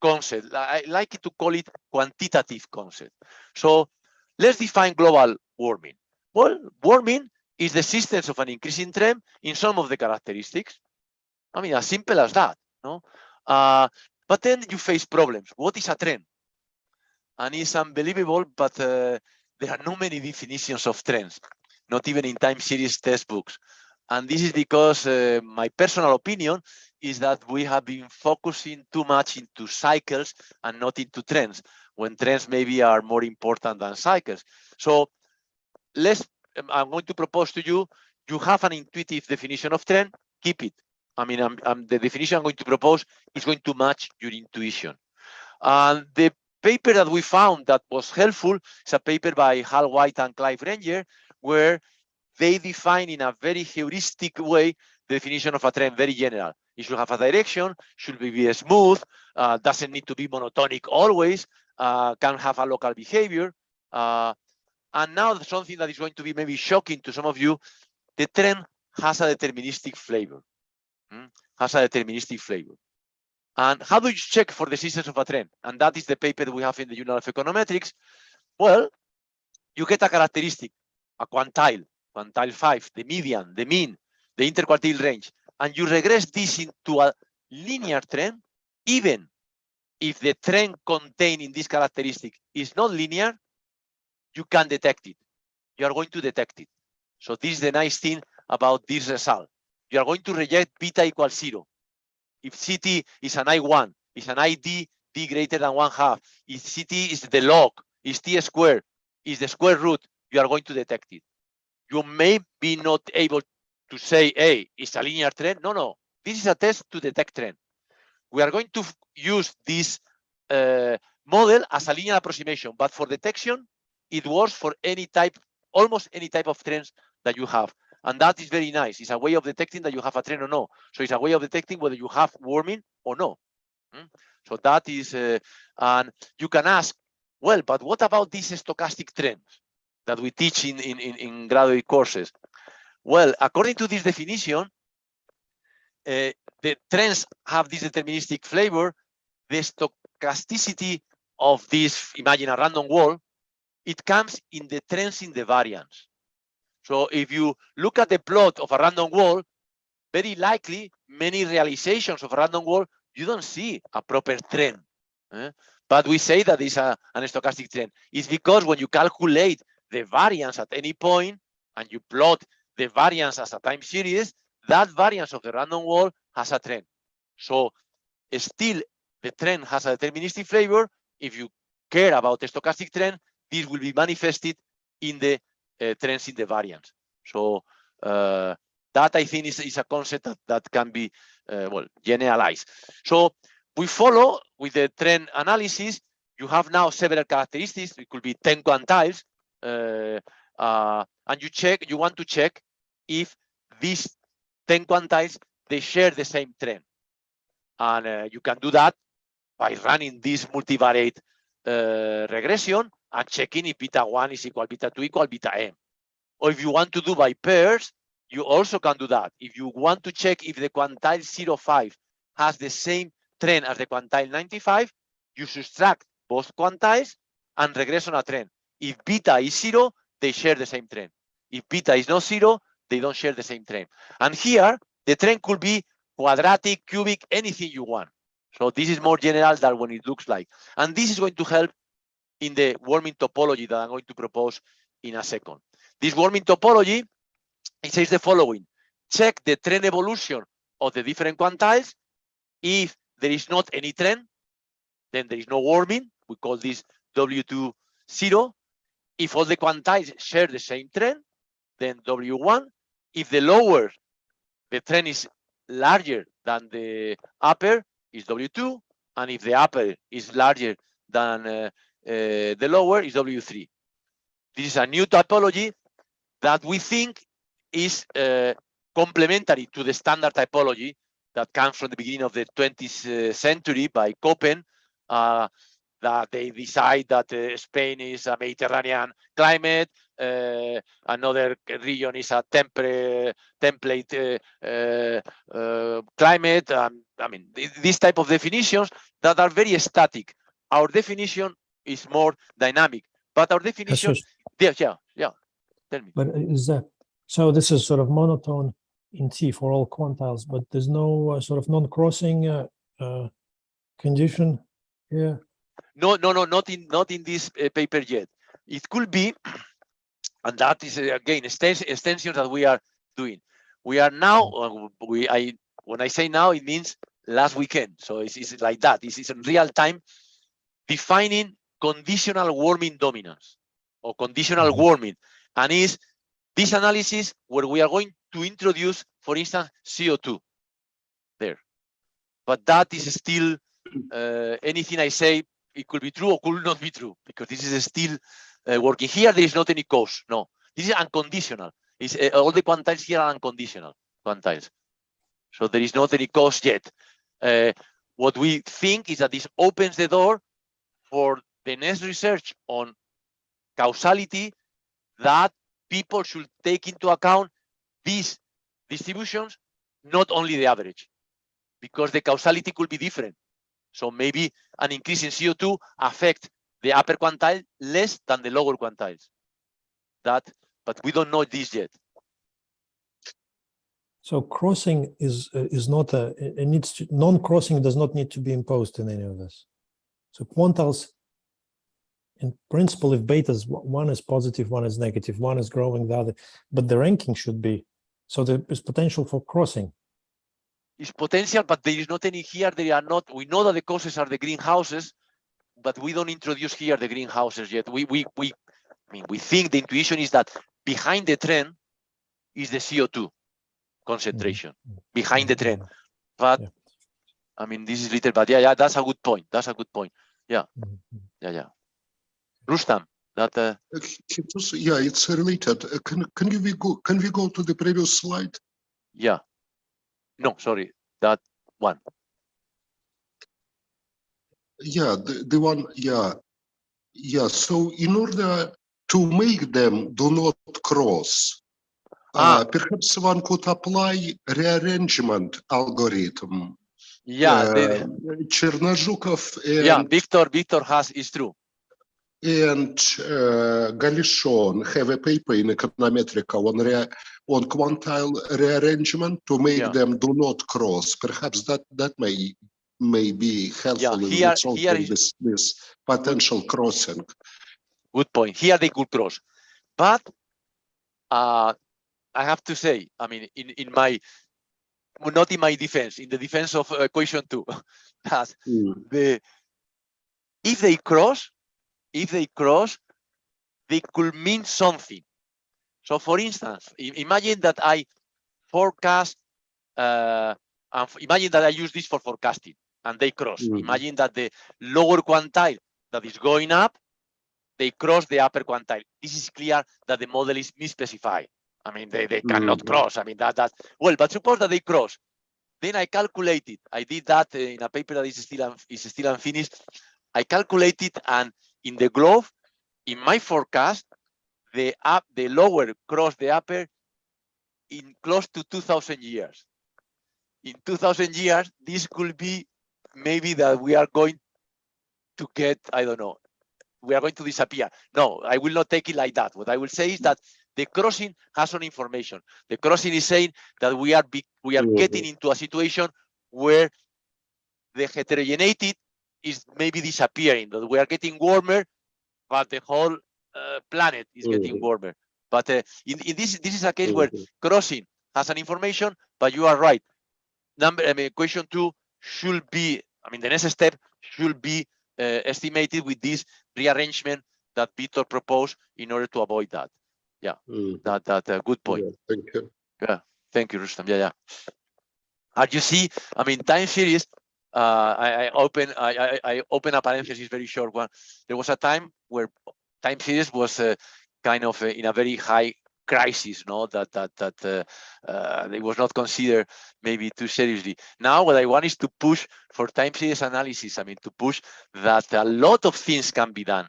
concept. I like to call it quantitative concept. So let's define global warming. Well, warming is the existence of an increasing trend in some of the characteristics. I mean, as simple as that, no? But then you face problems. What is a trend? And it's unbelievable, but there are no many definitions of trends, not even in time series textbooks. And this is because my personal opinion is that we have been focusing too much into cycles and not into trends, when trends maybe are more important than cycles. So I'm going to propose to you, you have an intuitive definition of trend, keep it. I mean, the definition I'm going to propose is going to match your intuition. And the paper that we found that was helpful is a paper by Hal White and Clive Ranger, where they define in a very heuristic way the definition of a trend, very general. It should have a direction, should be smooth, doesn't need to be monotonic always, can have a local behavior. And now something that is going to be maybe shocking to some of you, the trend has a deterministic flavor. has a deterministic flavor. And how do you check for the existence of a trend? And that is the paper that we have in the Journal of Econometrics. Well, you get a characteristic, a quantile 5, the median, the mean, the interquartile range, and you regress this into a linear trend, even if the trend contained in this characteristic is not linear, you can detect it. You are going to detect it. So this is the nice thing about this result. You are going to reject beta equals 0. If CT is an I1, is an ID, D greater than 1/2. If CT is the log, is T squared, is the square root, you are going to detect it. You may be not able to say, hey, it's a linear trend. No, no. This is a test to detect trend. We are going to use this model as a linear approximation, but for detection, it works for any type, almost any type of trends that you have. And that is very nice. It's a way of detecting that you have a trend or no. So it's a way of detecting whether you have warming or no. So that is, and you can ask, well, but what about these stochastic trends that we teach in graduate courses? Well, according to this definition, the trends have this deterministic flavor. The stochasticity of this, imagine a random wall, it comes in the trends in the variance. So if you look at the plot of a random wall, very likely many realizations of a random wall, you don't see a proper trend. But we say that it's an stochastic trend. It's because when you calculate the variance at any point and you plot the variance as a time series, that variance of the random wall has a trend. So still the trend has a deterministic flavor. If you care about the stochastic trend, this will be manifested in the trends in the variance. So that I think is a concept that can be well generalized. So we follow with the trend analysis. You have now several characteristics. It could be 10 quantiles, and you want to check if these 10 quantiles they share the same trend, and you can do that by running this multivariate regression and checking if beta 1 is equal beta 2 equal beta m. Or if you want to do by pairs, you also can do that. If you want to check if the quantile 0.5 has the same trend as the quantile 95, you subtract both quantiles and regress on a trend. If beta is 0, they share the same trend. If beta is not 0, they don't share the same trend. And here, the trend could be quadratic, cubic, anything you want. So this is more general than what it looks like. And this is going to help in the warming topology that I'm going to propose in a second. This warming topology, it says the following: check the trend evolution of the different quantiles. If there is not any trend, then there is no warming. We call this W2 0. If all the quantiles share the same trend, then W1. If the lower, the trend is larger than the upper, is W2. And if the upper is larger than the lower, is W3. This is a new typology that we think is complementary to the standard typology that comes from the beginning of the 20th century by Köppen, that they decide that Spain is a Mediterranean climate, another region is a template climate. I mean, these type of definitions that are very static. Our definition is more dynamic, but our definition, yeah. Tell me. But is that so? This is sort of monotone in T for all quantiles, but there's no sort of non-crossing condition here. No, not in this paper yet. It could be, and that is again extensions that we are doing. We are now when I say now, it means last weekend. So it's like that. It's in real time defining conditional warming dominance or conditional warming, and is this analysis where we are going to introduce, for instance, CO2 there. But that is still anything I say, it could be true or could not be true, because this is still working. Here, there is not any cause. No, this is unconditional. It's, all the quantiles here are unconditional quantiles. So there is not any cause yet. What we think is that this opens the door for the next research on causality, that people should take into account these distributions, not only the average. because the causality could be different. So maybe an increase in CO2 affect the upper quantile less than the lower quantiles. But we don't know this yet. So crossing is not it needs to, non-crossing does not need to be imposed in any of this. So quantiles, in principle, if betas, one is positive, one is negative, one is growing, the other, but the ranking should be, so there is potential for crossing. It's potential, but there is not any here. They are not. We know that the causes are the greenhouses, but we don't introduce here the greenhouses yet. I mean, we think the intuition is that behind the trend is the CO2 concentration behind the trend. But I mean, this is little, but yeah, that's a good point. That's a good point. Yeah, yeah. Rustam, that yeah, it's related. Can we go to the previous slide? Yeah. No, sorry, that one. Yeah, the one. Yeah. So in order to make them do not cross, perhaps one could apply rearrangement algorithm. Yeah, Chernozhukov and yeah, Victor has is true. And Galishon have a paper in Econometrics on quantile rearrangement to make them do not cross. Perhaps that may be helpful in solving this potential crossing. Good point. Here they could cross, but I have to say, I mean, in my, not in my defense, in the defense of equation 2, that if they cross, they could mean something. So for instance, imagine that I forecast, imagine that I use this for forecasting and they cross. Imagine that the lower quantile that is going up, they cross the upper quantile. This is clear that the model is misspecified. I mean, they cannot cross. I mean, that's, well, but suppose that they cross. Then I calculated, I did that in a paper that is still unfinished. I calculated, and in the globe, in my forecast, the lower cross the upper in close to 2,000 years. In 2,000 years, this could be maybe that we are going to get, I don't know, we are going to disappear. No, I will not take it like that. What I will say is that the crossing has some information. The crossing is saying that we are getting into a situation where the heterogeneity is maybe disappearing, that we are getting warmer, but the whole planet is getting warmer. But in this is a case where crossing has an information, but you are right. Question 2 should be, I mean, the next step should be estimated with this rearrangement that Victor proposed in order to avoid that. Yeah, that good point. Yeah, thank you. Yeah, thank you, Rustam. Yeah. As you see, I mean, time series. I open a parenthesis, very short one. There was a time where time series was kind of in a very high crisis, no? That it was not considered maybe too seriously. Now, what I want is to push for time series analysis. I mean, to push that a lot of things can be done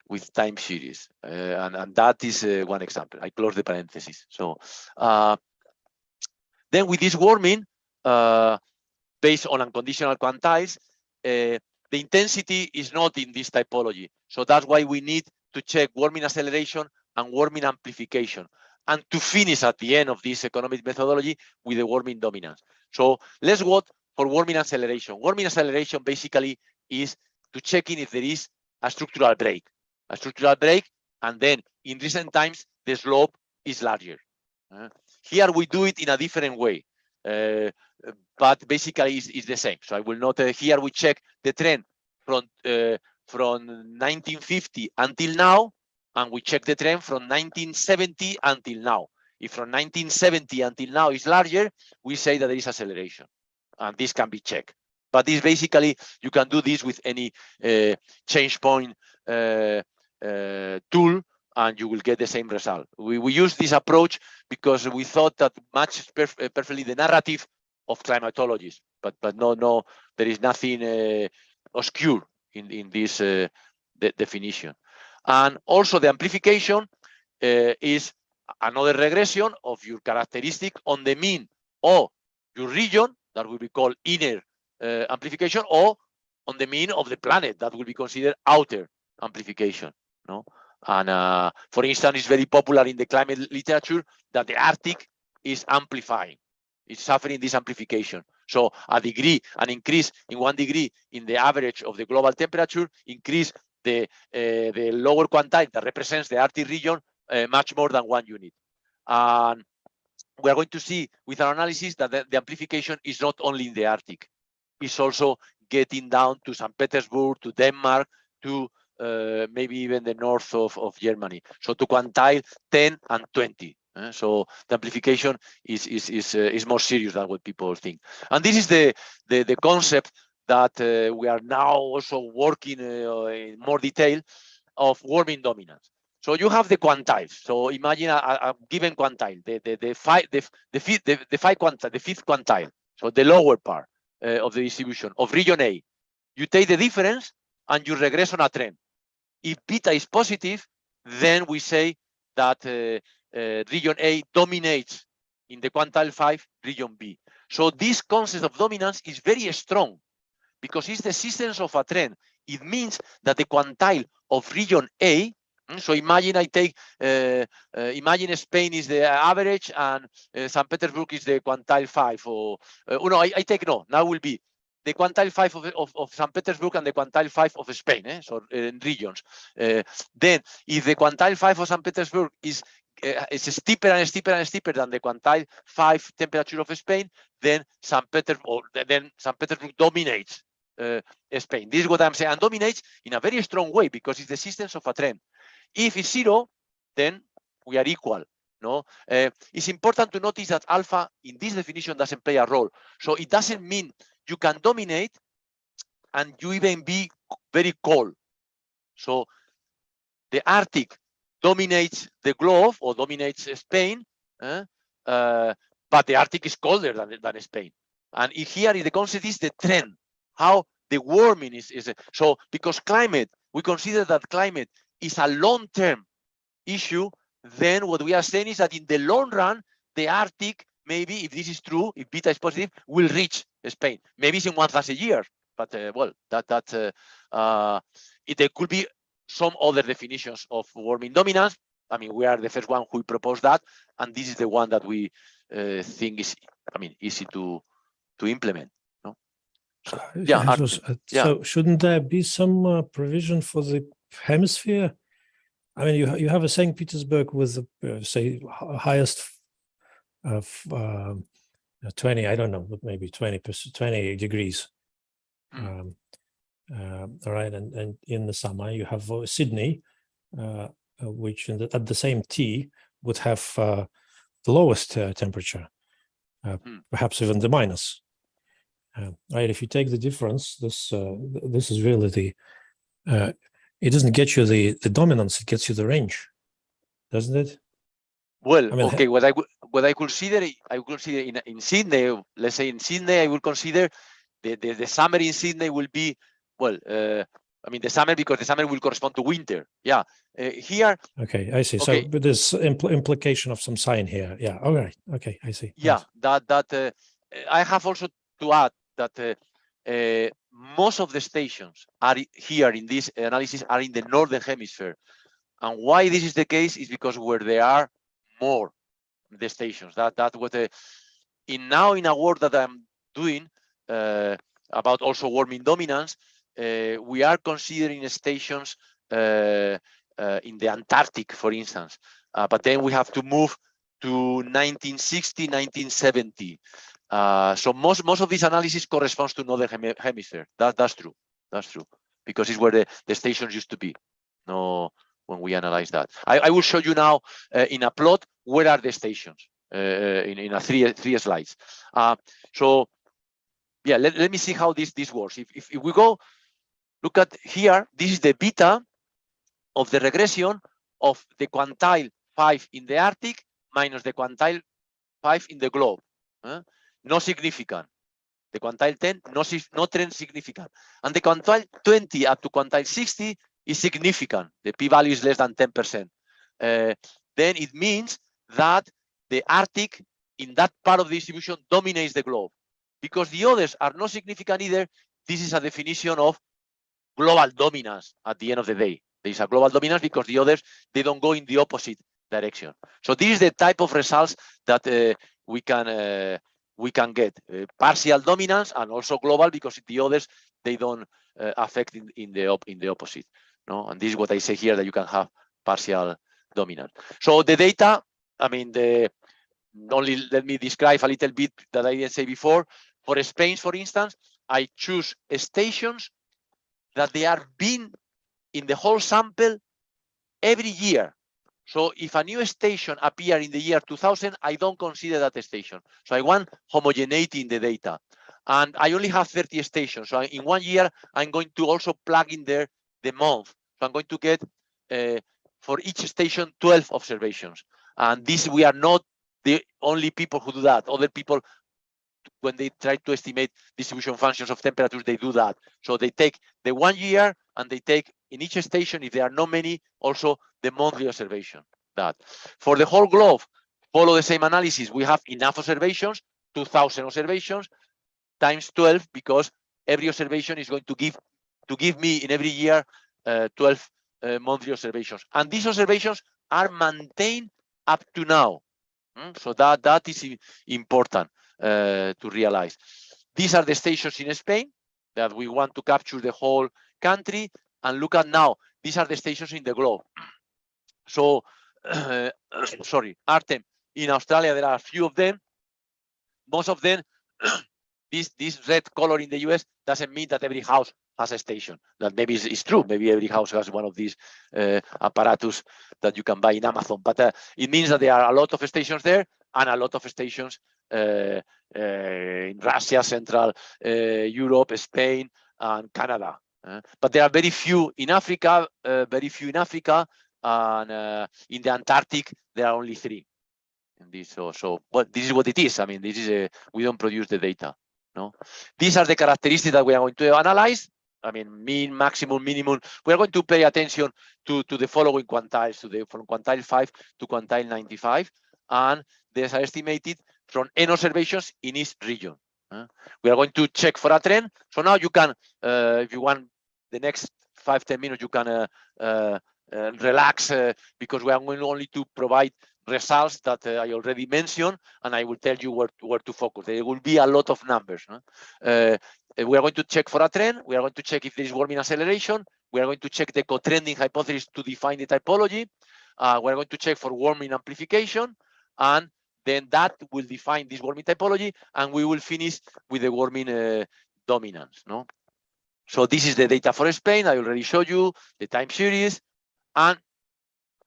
with time series, and that is one example. I close the parenthesis. So then with this warming, based on unconditional quantiles, the intensity is not in this typology. So that's why we need to check warming acceleration and warming amplification, and to finish at the end of this economic methodology with the warming dominance. So let's go for warming acceleration. Warming acceleration basically is to check in if there is a structural break. And then in recent times, the slope is larger. Here we do it in a different way. But basically it's the same. So I will not, here we check the trend from 1950 until now, and we check the trend from 1970 until now. If from 1970 until now is larger, we say that there is acceleration, and this can be checked. But this basically, you can do this with any change point tool, and you will get the same result. We use this approach because we thought that matches perfectly the narrative of climatologists, but no, there is nothing obscure in this definition. And also the amplification is another regression of your characteristic on the mean of your region, that will be called inner amplification, or on the mean of the planet, that will be considered outer amplification. No, and for instance, it's very popular in the climate literature that the Arctic is amplifying. It's suffering this amplification. So an increase in 1 degree in the average of the global temperature increase the lower quantile that represents the Arctic region much more than 1 unit. And we are going to see with our analysis that the amplification is not only in the Arctic. It's also getting down to St. Petersburg, to Denmark, to maybe even the north of Germany. So to quantile 10 and 20. So the amplification is more serious than what people think. And this is the concept that we are now also working in more detail of warming dominance. So you have the quantiles. So imagine a given quantile, the fifth quantile. So the lower part of the distribution of region A. You take the difference and you regress on a trend. If beta is positive, then we say that region A dominates in the quantile 5 region B. So this concept of dominance is very strong because it's the existence of a trend. It means that the quantile of region A, so imagine I take, imagine Spain is the average and St. Petersburg is the quantile 5, or no, I take no, now will be the quantile 5 of St. Petersburg and the quantile 5 of Spain, so in regions. Then if the quantile 5 of St. Petersburg is steeper and steeper and steeper than the quantile 5 temperature of Spain, then St. Petersburg dominates Spain. This is what I'm saying, and dominates in a very strong way because it's the existence of a trend. If it's 0, then we are equal. No, it's important to notice that alpha in this definition doesn't play a role. So it doesn't mean you can dominate and you even be very cold. So the Arctic dominates the globe or dominates Spain, but the Arctic is colder than Spain. And here the concept is the trend, how the warming is. So because climate, we consider that climate is a long-term issue, then what we are saying is that in the long run, the Arctic, maybe if this is true, if beta is positive, will reach Spain. Maybe it's in 1,000 years, but well, there could be some other definitions of warming dominance. I mean, we are the first one who proposed that, and this is the one that we think is, easy to implement. No? So, yeah. So shouldn't there be some provision for the hemisphere? I mean, you have a St. Petersburg with say highest of 20, I don't know, but maybe 20 degrees. All right, and in the summer you have Sydney, which at the same T would have the lowest temperature, perhaps even the minus. Right, if you take the difference, this is really the it doesn't get you the dominance; it gets you the range, doesn't it? Well, okay. What I consider, in Sydney. Let's say in Sydney, I will consider the summer in Sydney will be, well, the summer, because the summer will correspond to winter. Yeah. Here. Okay, I see. Okay. So, but there's implication of some sign here. Yeah. All right. Okay, I see. Yeah. Nice. That I have also to add that most of the stations are here in this analysis are in the northern hemisphere, and why this is the case is because where there are more the stations. That what in a work that I'm doing about also warming dominance, we are considering stations in the Antarctic, for instance, but then we have to move to 1960, 1970. So most of this analysis corresponds to northern hemisphere. That's true. That's true, because it's where the stations used to be. No, when we analyze that, I will show you now in a plot where are the stations in a three slides. So yeah, let me see how this works. If we go look at here, this is the beta of the regression of the quantile 5 in the Arctic minus the quantile 5 in the globe. No significant. The quantile 10, no trend significant. And the quantile 20 up to quantile 60 is significant. The p-value is less than 10%. Then it means that the Arctic in that part of the distribution dominates the globe. because the others are not significant either, this is a definition of global dominance at the end of the day. There is a global dominance because the others, they don't go in the opposite direction. So this is the type of results that we can get. Partial dominance and also global, because the others, they don't affect in the opposite. No? And this is what I say here, that you can have partial dominance. So the data, I mean, only let me describe a little bit that I didn't say before. For Spain, for instance, I choose stations that they are being in the whole sample every year. So if a new station appears in the year 2000, I don't consider that station. So I want homogeneity in the data. And I only have 30 stations. So in 1 year, I'm going to also plug in there the month. So I'm going to get, for each station, 12 observations. And this, we are not the only people who do that. Other people, when they try to estimate distribution functions of temperatures, they do that. So they take the 1 year and they take in each station, if there are not many, also the monthly observation. That for the whole globe, follow the same analysis. We have enough observations, 2000 observations times 12, because every observation is going to give me in every year 12 monthly observations. And these observations are maintained up to now. So that is important to realize. These are the stations in Spain that we want to capture the whole country. And look at now, these are the stations in the globe. So, sorry, Artem, in Australia, there are a few of them. Most of them, this red color in the US doesn't mean that every house has a station. That maybe is true. Maybe every house has one of these apparatus that you can buy in Amazon. But it means that there are a lot of stations there and a lot of stations in Russia, Central Europe, Spain, and Canada. But there are very few in Africa, and in the Antarctic, there are only 3. And this, but this is what it is. I mean, this is we don't produce the data. No, these are the characteristics that we are going to analyze. I mean, mean, maximum, minimum. We are going to pay attention to the following quantiles, from quantile 5 to quantile 95, and these are estimated from n observations in each region. We are going to check for a trend. So now you can, if you want, the next 5-10 minutes, you can relax, because we are going only to provide results that I already mentioned, and I will tell you where to focus. There will be a lot of numbers. We are going to check for a trend. We are going to check if there is warming acceleration. We are going to check the co-trending hypothesis to define the typology. We are going to check for warming amplification, and then that will define this warming typology, and we will finish with the warming dominance. No. So this is the data for Spain. I already showed you the time series, and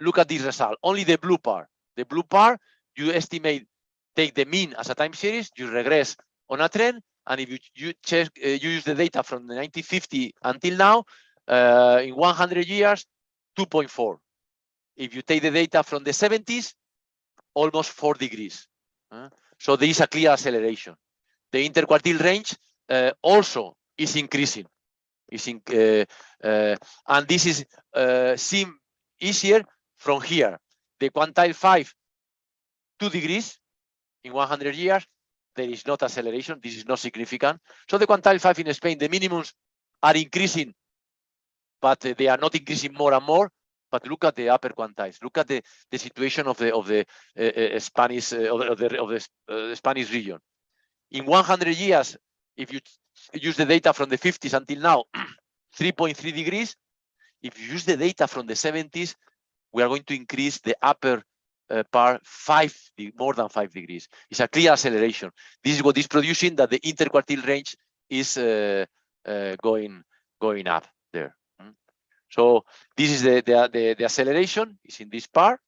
look at this result. Only the blue part. The blue part, you estimate, take the mean as a time series, you regress on a trend, and if you check, you use the data from the 1950 until now, in 100 years, 2.4. If you take the data from the 70s, almost 4 degrees. So there is a clear acceleration. The interquartile range also is increasing. And this is seem easier from here. The quantile 5, 2 degrees in 100 years. There is not acceleration. This is not significant. So the quantile 5 in Spain, the minimums are increasing, but they are not increasing more and more. But look at the upper quantiles. Look at the situation of the Spanish the Spanish region. In 100 years, if you use the data from the 50s until now, 3.3 degrees. If you use the data from the 70s, we are going to increase the upper part more than 5 degrees. It's a clear acceleration. This is what is producing that the interquartile range is going up there. So this is the acceleration is in this part.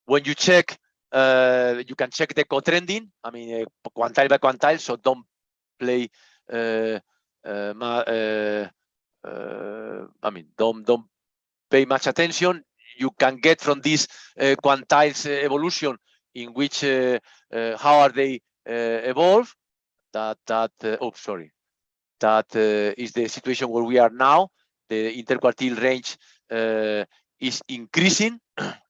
When you check, you can check the co-trending. I mean, quantile by quantile. So don't play. I mean, don't pay much attention. You can get from this quantiles evolution in which how are they evolve. That is the situation where we are now. The interquartile range is increasing.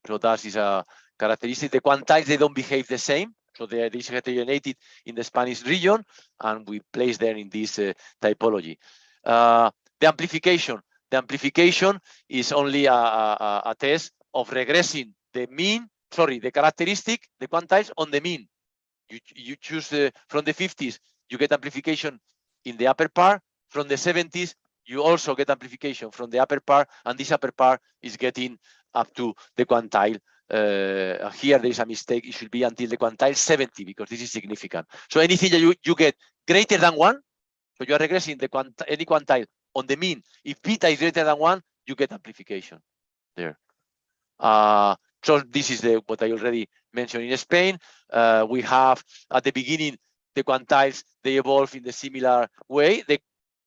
So that is a characteristic. The quantiles, they don't behave the same. So there is heterogeneity in the Spanish region, and we place there in this typology. The amplification is only a test of regressing the mean, the characteristic, the quantiles on the mean. You choose from the 50s, you get amplification in the upper part. From the 70s, you also get amplification from the upper part, and this upper part is getting up to the quantile. Here there is a mistake. It should be until the quantile 70 because this is significant. So anything that you get greater than 1, so you are regressing any quantile on the mean. If beta is greater than 1, you get amplification there. So this is what I already mentioned in Spain. We have at the beginning the quantiles, they evolve in the similar way. They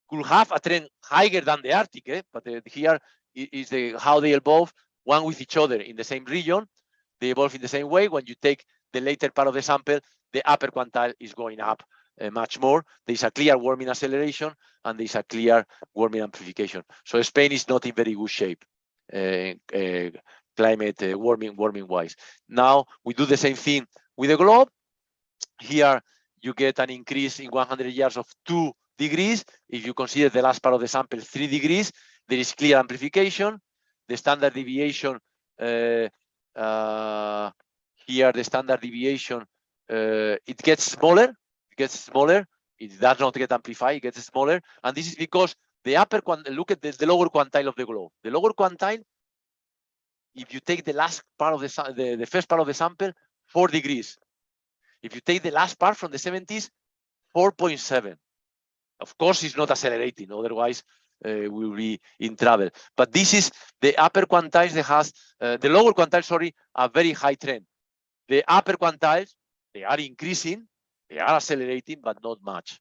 could have a trend higher than the Arctic, but here is how they evolve one with each other in the same region. They evolve in the same way. When you take the later part of the sample, the upper quantile is going up much more. There is a clear warming acceleration, and there is a clear warming amplification. So Spain is not in very good shape, climate warming wise. Now we do the same thing with the globe. Here you get an increase in 100 years of 2 degrees. If you consider the last part of the sample 3 degrees, there is clear amplification. The standard deviation here, the standard deviation, it gets smaller. It does not get amplified. It gets smaller, and this is because the upper look at the lower quantile of the globe. The lower quantile, if you take the last part of the first part of the sample, 4 degrees. If you take the last part from the 70s, 4.7. Of course, it's not accelerating. Otherwise, we'll be in trouble. But this is the upper quantiles that has the lower quantiles, sorry, a very high trend. The upper quantiles, they are increasing, they are accelerating, but not much.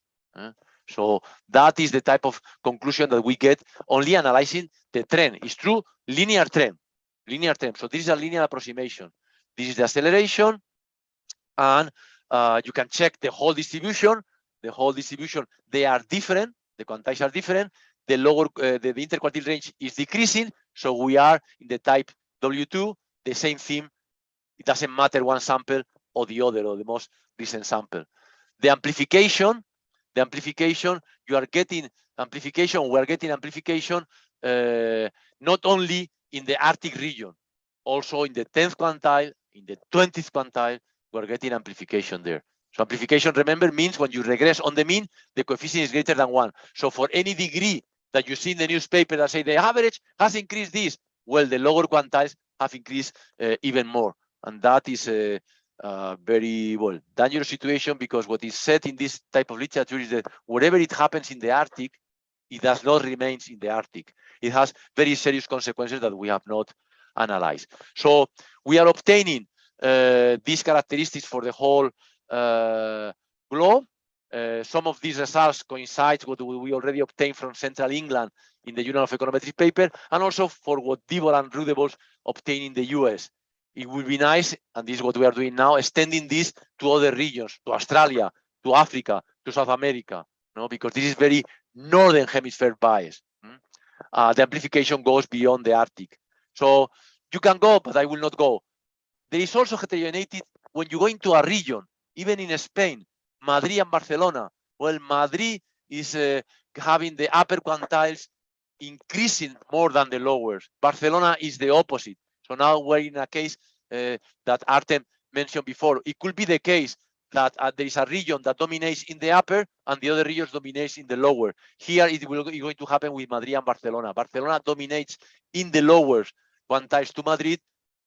So that is the type of conclusion that we get only analyzing the trend. It's true, linear trend. So this is a linear approximation. This is the acceleration, and you can check the whole distribution. The whole distribution, they are different. The quantiles are different. The lower, the interquartile range is decreasing. So we are in the type W2, the same theme. It doesn't matter one sample or the other, or the most recent sample. The amplification, you are getting amplification. We are getting amplification not only in the Arctic region, also in the 10th quantile, in the 20th quantile, we are getting amplification there. So amplification, remember, means when you regress on the mean, the coefficient is greater than 1. So for any degree that you see in the newspaper that say the average has increased this, well, the lower quantiles have increased even more. And that is a very, well, dangerous situation, because what is said in this type of literature is that whatever it happens in the Arctic, it does not remain in the Arctic. It has very serious consequences that we have not analyzed. So we are obtaining these characteristics for the whole globe. Some of these results coincide with what we already obtained from Central England in the Journal of Econometrics paper, and also for what Dibble and Rudebols obtained in the US. It would be nice, and this is what we are doing now, extending this to other regions, to Australia, to Africa, to South America, because this is very northern hemisphere bias. The amplification goes beyond the Arctic. So you can go, but I will not go. There is also heterogeneity when you go into a region, even in Spain, Madrid and Barcelona. Well, Madrid is having the upper quantiles increasing more than the lowers. Barcelona is the opposite. So now we're in a case that Artem mentioned before. It could be the case that there is a region that dominates in the upper and the other regions dominates in the lower. Here it will going to happen with Madrid and Barcelona. Barcelona dominates in the lower quantiles to Madrid.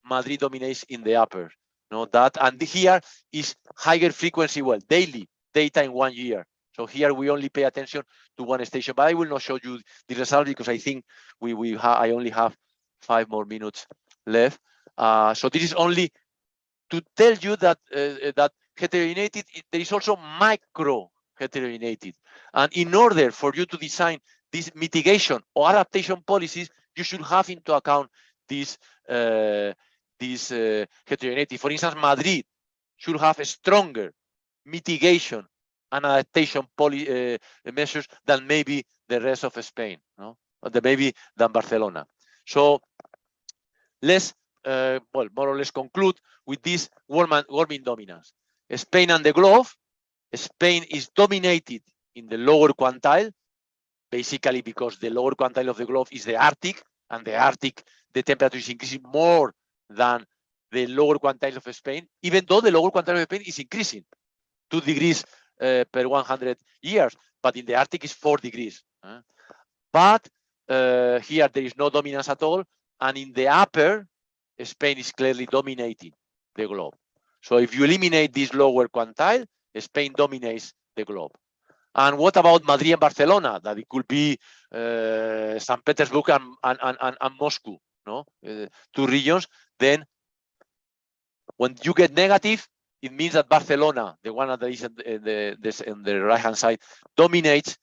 Madrid dominates in the upper. And here is higher frequency, well, daily data in 1 year. So here we only pay attention to one station, but I will not show you the result because I think I only have 5 more minutes left. So this is only to tell you that that heterogeneity, there is also micro heterogeneity. And in order for you to design this mitigation or adaptation policies, you should have into account this heterogeneity. For instance, Madrid should have a stronger mitigation and adaptation measures than maybe the rest of Spain, or maybe than Barcelona. So let's well, more or less conclude with this warming dominance. Spain and the globe. Spain is dominated in the lower quantile, basically because the lower quantile of the globe is the Arctic, and the Arctic, the temperature is increasing more than the lower quantile of Spain, even though the lower quantile of Spain is increasing 2 degrees per 100 years, but in the Arctic is 4 degrees. But here there is no dominance at all, and in the upper, Spain is clearly dominating the globe. So if you eliminate this lower quantile, Spain dominates the globe. And what about Madrid and Barcelona? That it could be St. Petersburg and Moscow, no? 2 regions. Then when you get negative, it means that Barcelona, the one that is in the right-hand side, dominates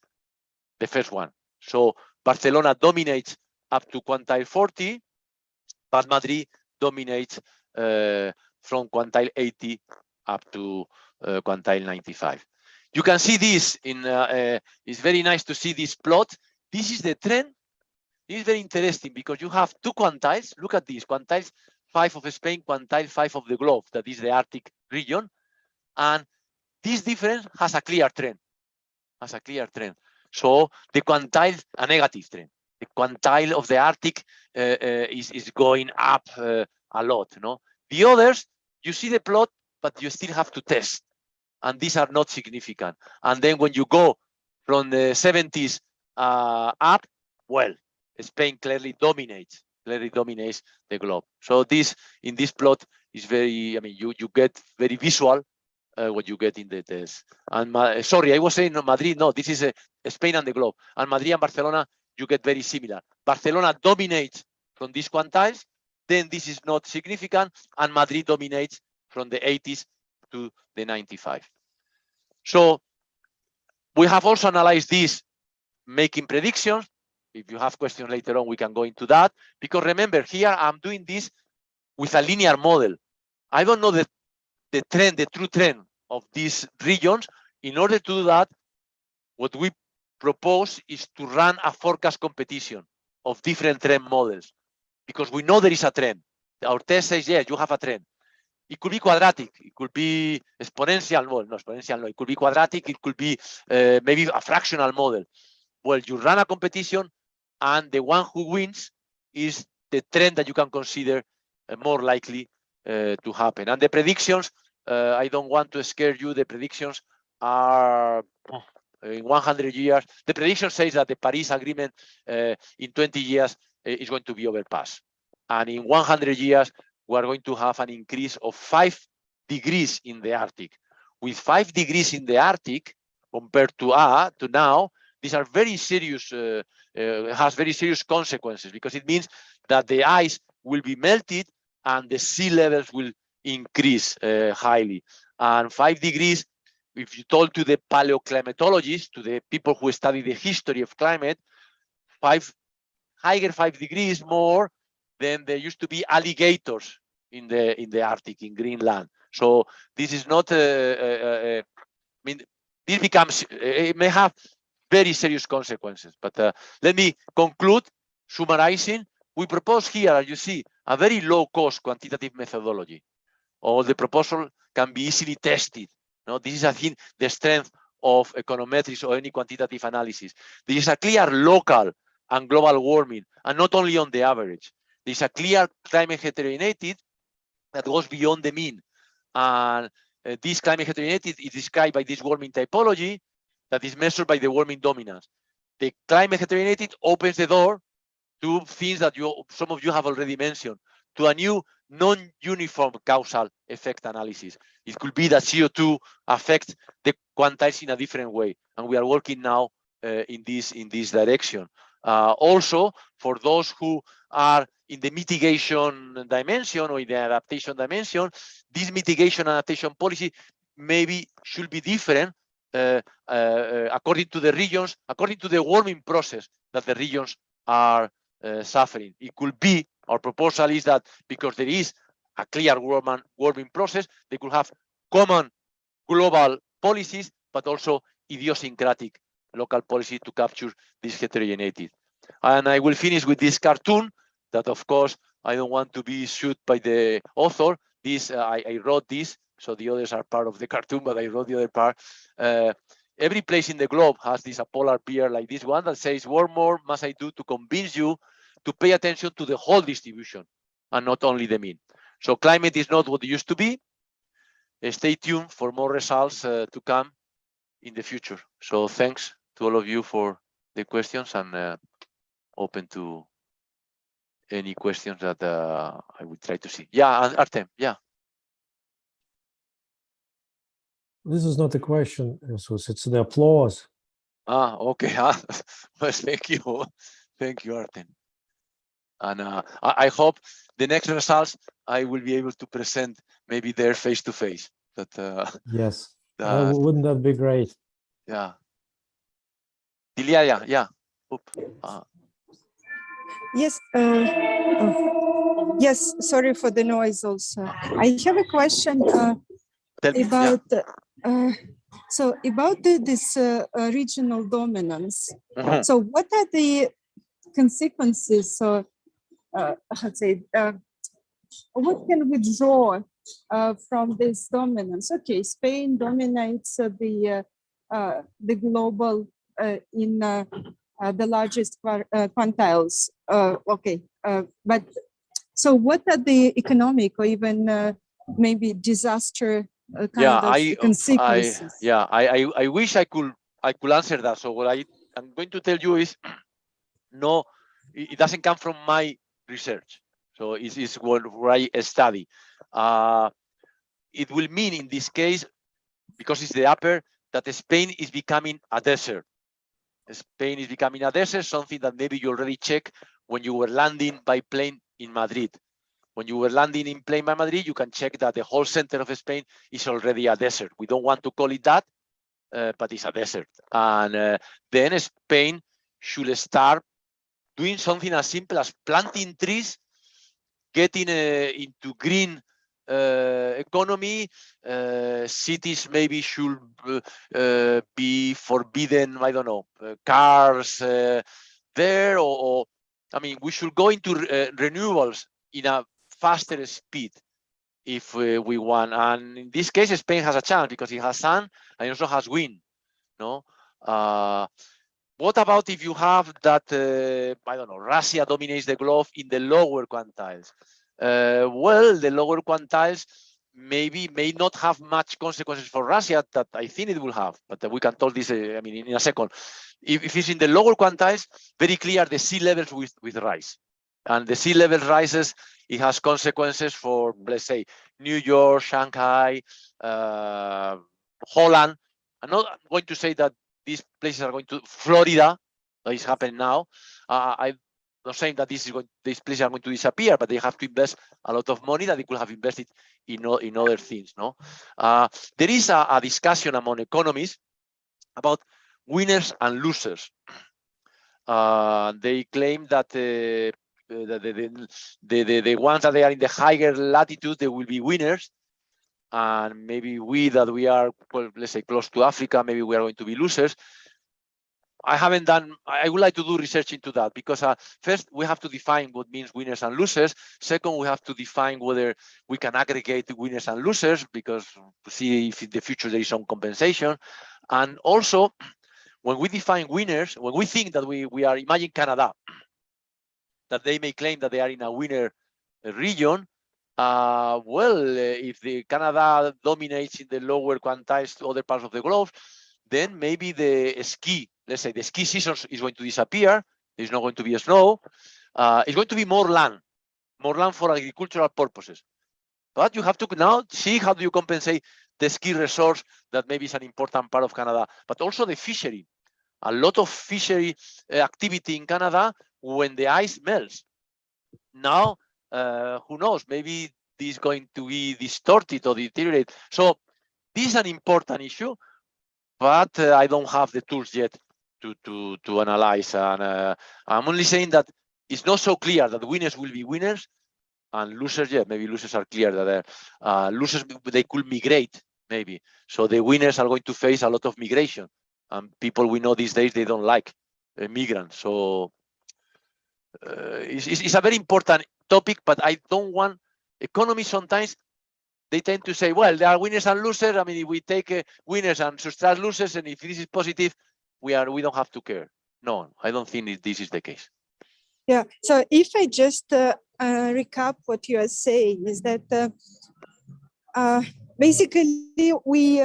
the first one. So Barcelona dominates up to quantile 40, but Madrid dominates from quantile 80 up to quantile 95. You can see this in, it's very nice to see this plot. This is the trend. This is very interesting because you have 2 quantiles. Look at this, quantiles 5 of Spain, quantile 5 of the globe, that is the Arctic region. And this difference has a clear trend, So the quantile, a negative trend. The quantile of the Arctic is going up a lot, no? The others, you see the plot, but you still have to test. And these are not significant. And then when you go from the 70s up, well, Spain clearly dominates the globe. So this, in this plot, is very, I mean, you get very visual what you get in the test. And sorry, I was saying no, Madrid, no, this is Spain and the globe. And Madrid and Barcelona, you get very similar. Barcelona dominates from these quantiles, then this is not significant, and Madrid dominates from the 80s to the 95. So we have also analyzed this, making predictions. If you have questions later on, we can go into that. Because remember, here I'm doing this with a linear model. I don't know the trend, the true trend of these regions. In order to do that, what we propose is to run a forecast competition of different trend models, because we know there is a trend. Our test says, yes, you have a trend. It could be quadratic, it could be exponential, well, no, exponential, no, it could be quadratic, it could be maybe a fractional model. Well, you run a competition, and the one who wins is the trend that you can consider more likely to happen. And the predictions, I don't want to scare you, the predictions are in 100 years. The prediction says that the Paris Agreement in 20 years is going to be overpassed. And in 100 years, we are going to have an increase of 5 degrees in the Arctic. With 5 degrees in the Arctic compared to now, these are very serious, has very serious consequences, because it means that the ice will be melted and the sea levels will increase highly. And 5 degrees, if you told to the paleoclimatologists, to the people who study the history of climate, higher 5 degrees more, then there used to be alligators in the Arctic, in Greenland. So this is not, I mean, this becomes, it may have very serious consequences. But let me conclude, summarizing. We propose here, as you see, a very low-cost quantitative methodology. All the proposal can be easily tested. No, this is, I think, the strength of econometrics or any quantitative analysis. There is a clear local and global warming, and not only on the average. There is a clear climate heterogeneity that goes beyond the mean. And this climate heterogeneity is described by this warming typology that is measured by the warming dominance. The climate heterogeneity opens the door to things that some of you have already mentioned, to a new non-uniform causal effect analysis. It could be that CO2 affects the quantiles in a different way, and we are working now in this direction. Also, for those who are in the mitigation dimension or in the adaptation dimension, this mitigation adaptation policy maybe should be different according to the regions, according to the warming process that the regions are suffering. It could be, our proposal is that because there is a clear warming process, they could have common global policies, but also idiosyncratic local policy to capture this heterogeneity. And I will finish with this cartoon that, of course, I don't want to be sued by the author. This I wrote this So the others are part of the cartoon, but I wrote the other part. Every place in the globe has this a polar bear like this one that says, what more must I do to convince you to pay attention to the whole distribution and not only the mean? So climate is not what it used to be. Stay tuned for more results to come in the future. So thanks to all of you for the questions, and open to any questions that I will try to see. Yeah, Artem, yeah. This is not a question, Jesus, it's the applause. Ah, okay. Well, thank you. Thank you, Artem. And I hope the next results I will be able to present maybe there face to face. Yes, wouldn't that be great? Yeah. Delia, yeah. Yes. Yes. Sorry for the noise. Also, I have a question about. So about this regional dominance. Mm-hmm. So what are the consequences? Let's say, what can we draw from this dominance? Okay, Spain dominates the global in the largest quantiles. Okay, but so what are the economic or even maybe disaster consequences? I wish I could answer that. So what I'm going to tell you is, no, it doesn't come from my research. So it's what I study. It will mean in this case, because it's the upper, that Spain is becoming a desert. Spain is becoming a desert, something that maybe you already checked when you were landing by plane in Madrid. When you were landing in plane by Madrid, you can check that the whole center of Spain is already a desert. We don't want to call it that, but it's a desert. And then Spain should start doing something as simple as planting trees, getting into green economy. Cities maybe should be forbidden, I don't know, cars there, or I mean, we should go into renewables in a faster speed if we want. And in this case, Spain has a chance because it has sun and it also has wind. No. What about if you have that, I don't know, Russia dominates the globe in the lower quantiles? Well, the lower quantiles maybe may not have much consequences for Russia that I think it will have, but we can talk this, I mean, in a second. If it's in the lower quantiles, very clear the sea levels with rise. And the sea level rises, it has consequences for, let's say, New York, Shanghai, Holland. I'm not going to say that these places are going to Florida, that is happening now. I'm not saying that these places are going to disappear, but they have to invest a lot of money that they could have invested in other things. No, there is a discussion among economists about winners and losers. They claim that the ones that they are in the higher latitude, they will be winners. And maybe we are, well, let's say close to Africa, maybe we are going to be losers. I would like to do research into that because first we have to define what means winners and losers. Second, we have to define whether we can aggregate winners and losers because to see if in the future there is some compensation. And also, when we define winners, when we think that we are, imagine Canada, that they may claim that they are in a winner region. If the Canada dominates in the lower quantiles to other parts of the globe, then maybe the ski, let's say the ski season is going to disappear. There's not going to be a snow. It's going to be more land for agricultural purposes. But you have to now see how do you compensate the ski resource that maybe is an important part of Canada, but also the fishery. A lot of fishery activity in Canada when the ice melts. Now, who knows, maybe this is going to be distorted or deteriorate. So this is an important issue, but I don't have the tools yet to analyze. And I'm only saying that it's not so clear that winners will be winners and losers, yeah, maybe losers are clear that losers, they could migrate maybe. So the winners are going to face a lot of migration. And people we know these days, they don't like migrants. So it's a very important topic, but I don't want, economy sometimes they tend to say, well, there are winners and losers. I mean, if we take winners and subtract losers, and if this is positive, we don't have to care. No, I don't think this is the case. Yeah. So if I just recap what you are saying, is that basically we,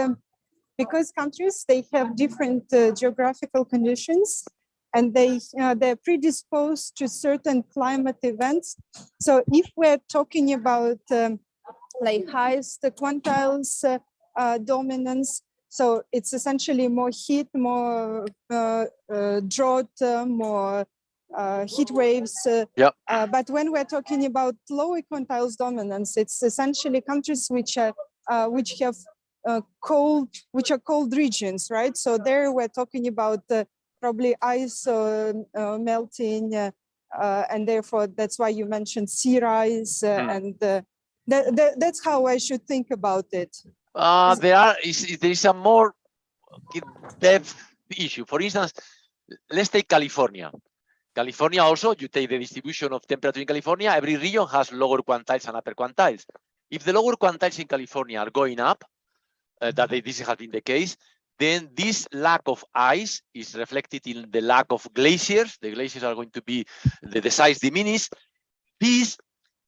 because countries, they have different geographical conditions, and they're predisposed to certain climate events. So if we're talking about like highest quantiles dominance, so it's essentially more heat, more drought, more heat waves. But when we're talking about lower quantiles dominance, it's essentially countries which have cold regions, right? So there we're talking about probably ice melting, and therefore that's why you mentioned sea rise, and that's how I should think about it. There is a more depth issue. For instance, let's take California. California also, you take the distribution of temperature in California, every region has lower quantiles and upper quantiles. If the lower quantiles in California are going up, this has been the case, then this lack of ice is reflected in the lack of glaciers. The glaciers are going to be, the size diminished. This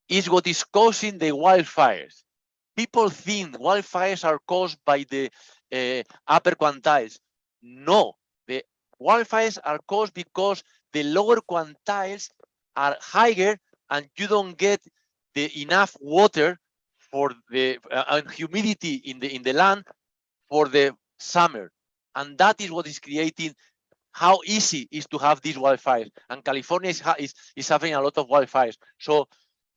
is what is causing the wildfires. People think wildfires are caused by the upper quantiles. No, the wildfires are caused because the lower quantiles are higher and you don't get enough water for the humidity in the land for the summer. And that is what is creating how easy it is to have these wildfires. And California is having a lot of wildfires. So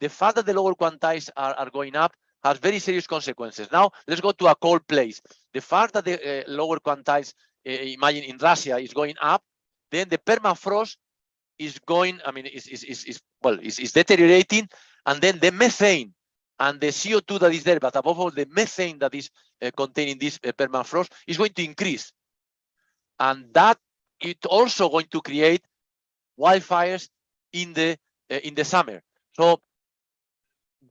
the fact that the lower quantiles are going up has very serious consequences. Now, let's go to a cold place. The fact that the lower quantiles, imagine in Russia, is going up, then the permafrost is going, I mean, is deteriorating, and then the methane and the CO2 that is there, but above all, the methane that is contained in this permafrost is going to increase. And that is also going to create wildfires in the summer. So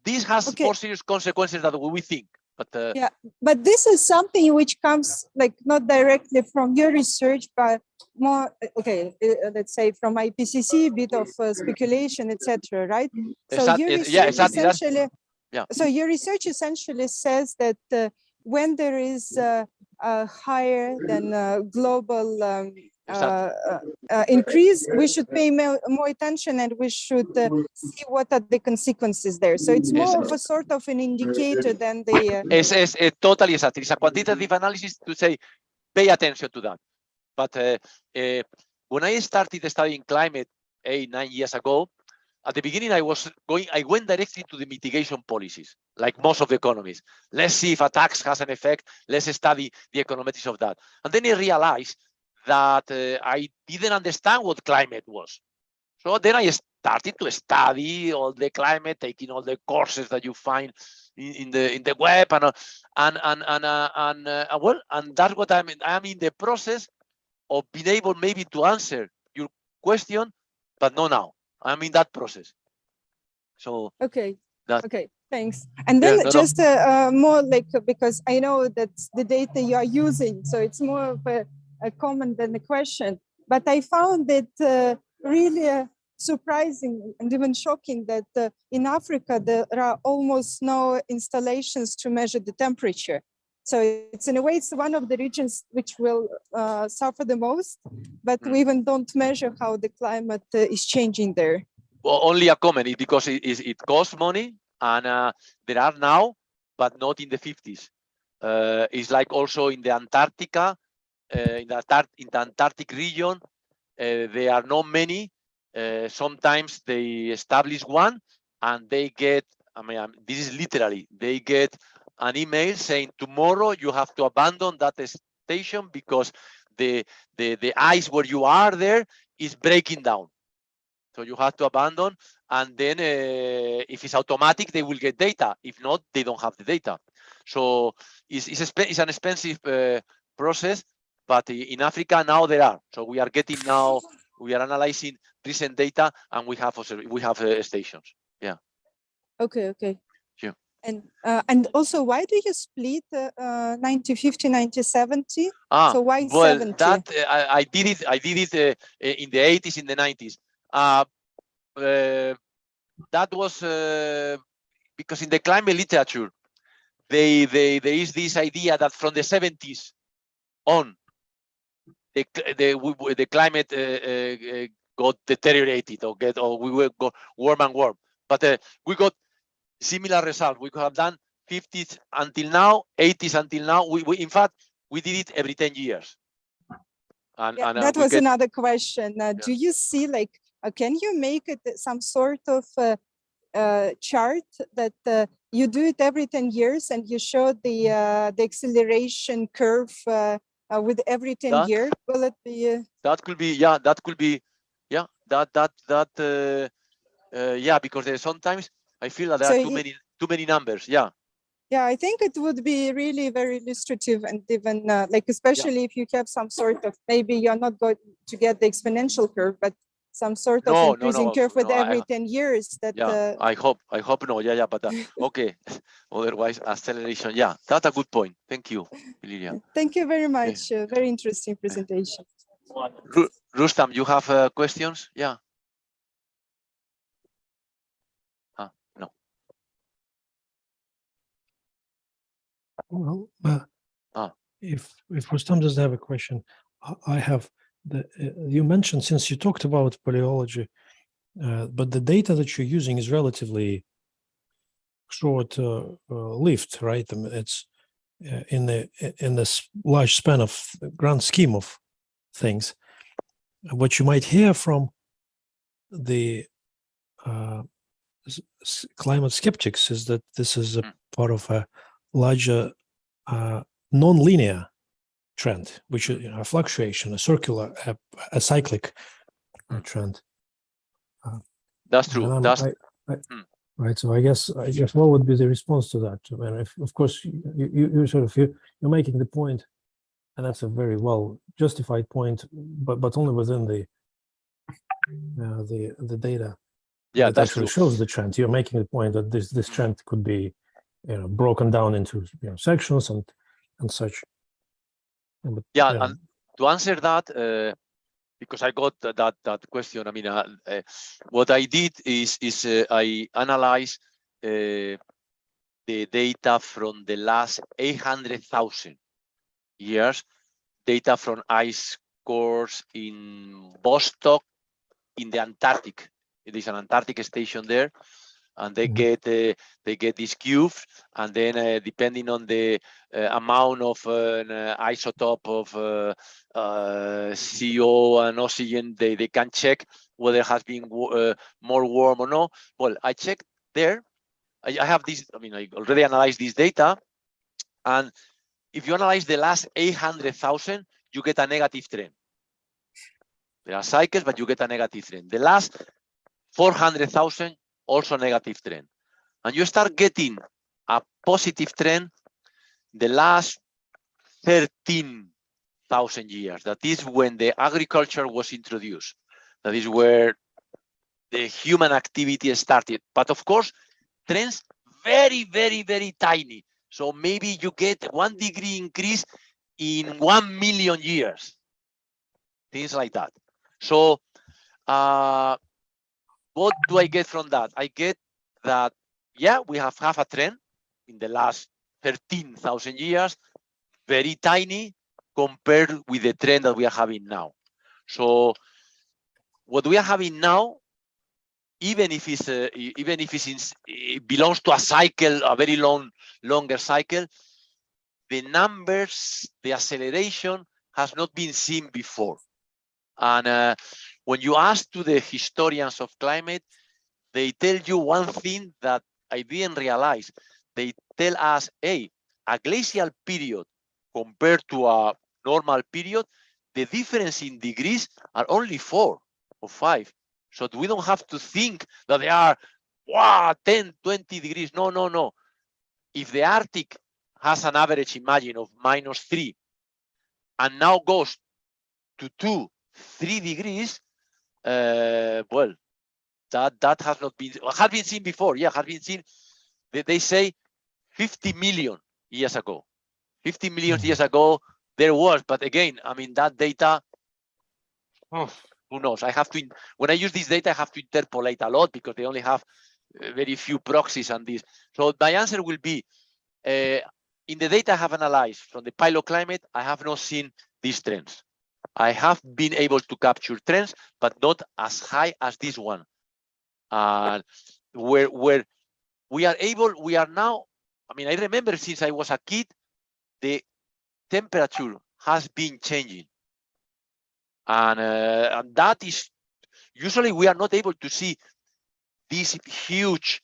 this has more serious consequences than we think. But yeah, but this is something which comes like not directly from your research, but more let's say from IPCC, a bit of speculation, etc. Right? So your research essentially, so your research essentially says that when there is a higher than global increase, we should pay more attention, and we should see what are the consequences there. So it's more of a sort of an indicator than the... Totally exactly. It's a quantitative analysis to say, pay attention to that. But when I started studying climate 8-9 years ago, at the beginning I went directly to the mitigation policies, like most of the economists. Let's see if a tax has an effect. Let's study the econometrics of that. And then I realized that I didn't understand what climate was. So then I started to study all the climate, taking all the courses that you find in the web, and that's what I'm in the process of being able maybe to answer your question, but not now. I'm in that process. So okay, thanks. And then more like, because I know that's the data you are using, so it's more of a comment than a question. But I found it really surprising and even shocking that in Africa there are almost no installations to measure the temperature. So it's in a way it's one of the regions which will suffer the most, but we even don't measure how the climate is changing there. Well, only a comment, because it costs money, and there are now, but not in the 50s. It's like also in the Antarctica, in the Antarctic region, there are not many. Sometimes they establish one, and they get, I mean, this is literally, they get an email saying tomorrow you have to abandon that station because the ice where you are there is breaking down. So you have to abandon, and then if it's automatic, they will get data. If not, they don't have the data. So it's an expensive process, but in Africa now there are. So we are getting now, we are analyzing recent data, and we have stations. Yeah. Okay. Sure. And also, why do you split 90-50, 90-70? So why well, 70? that I did it. I did it in the 80s, in the 90s. That was because in the climate literature, there is this idea that from the 70s on, the climate got deteriorated or we will go warm and warm. But we got similar result. We could have done 50s until now, 80s until now. We in fact we did it every 10 years. And that was another question. Do you see, like, can you make it some sort of chart that you do it every 10 years and you show the acceleration curve with every 10 years? Will it be? That could be, yeah. That could be, yeah. Yeah. Because there's sometimes I feel that there are too many numbers. Yeah. Yeah, I think it would be really very illustrative and even like, especially if you have some sort of, maybe you're not going to get the exponential curve, but some sort of increasing curve with every 10 years. That I hope no. Yeah. But okay. Otherwise, acceleration. Yeah, that's a good point. Thank you, Lilia. Thank you very much. Very interesting presentation. Rustam, you have questions? Yeah. No. Well, if Rustam doesn't have a question, I have you mentioned, since you talked about paleology, but the data that you're using is relatively short lived, right? I mean, it's in this large span of grand scheme of things. What you might hear from the climate skeptics is that this is a part of a larger non-linear trend, which is a fluctuation, a circular, a cyclic trend. That's true. Right. So I guess what would be the response to that? I mean, of course, you're making the point, and that's a very well justified point, but only within the data. Yeah, that actually shows the trend. You're making the point that this trend could be, broken down into sections and such. But, and to answer that, because I got that question. I mean, what I did is I analyzed the data from the last 800,000 years, data from ice cores in Vostok, in the Antarctic. It is an Antarctic station there, and they get these cubes, and then depending on the amount of an isotope of CO and oxygen, they can check whether it has been more warm or no. Well, I checked there. I have this. I mean, I already analyzed this data, and if you analyze the last 800,000, you get a negative trend. There are cycles, but you get a negative trend. The last 400,000, also negative trend. And you start getting a positive trend the last 13,000 years. That is when the agriculture was introduced. That is where the human activity started. But of course, trends very, very, very tiny. So maybe you get 1 degree increase in 1 million years. Things like that. So what do I get from that? I get that, yeah, we have a trend in the last 13,000 years, very tiny compared with the trend that we are having now. So what we are having now, even if it belongs to a cycle, a very longer cycle, the numbers, the acceleration has not been seen before. And when you ask to the historians of climate, they tell you one thing that I didn't realize. They tell us, hey, a glacial period compared to a normal period, the difference in degrees are only 4 or 5. So we don't have to think that they are 10, 20 degrees. No. If the Arctic has an average, imagine, of -3 and now goes to 2, 3 degrees, well, that has not been, has been seen before. Yeah, has been seen. They say 50 million years ago. 50 million years ago, there was, but again, I mean, that data, who knows? I have to, when I use this data, I have to interpolate a lot because they only have very few proxies and this. So my answer will be, in the data I have analyzed from the pilot climate, I have not seen these trends. I have been able to capture trends, but not as high as this one. Where we are able, we are now, I mean, I remember since I was a kid, the temperature has been changing. And that is, usually we are not able to see these huge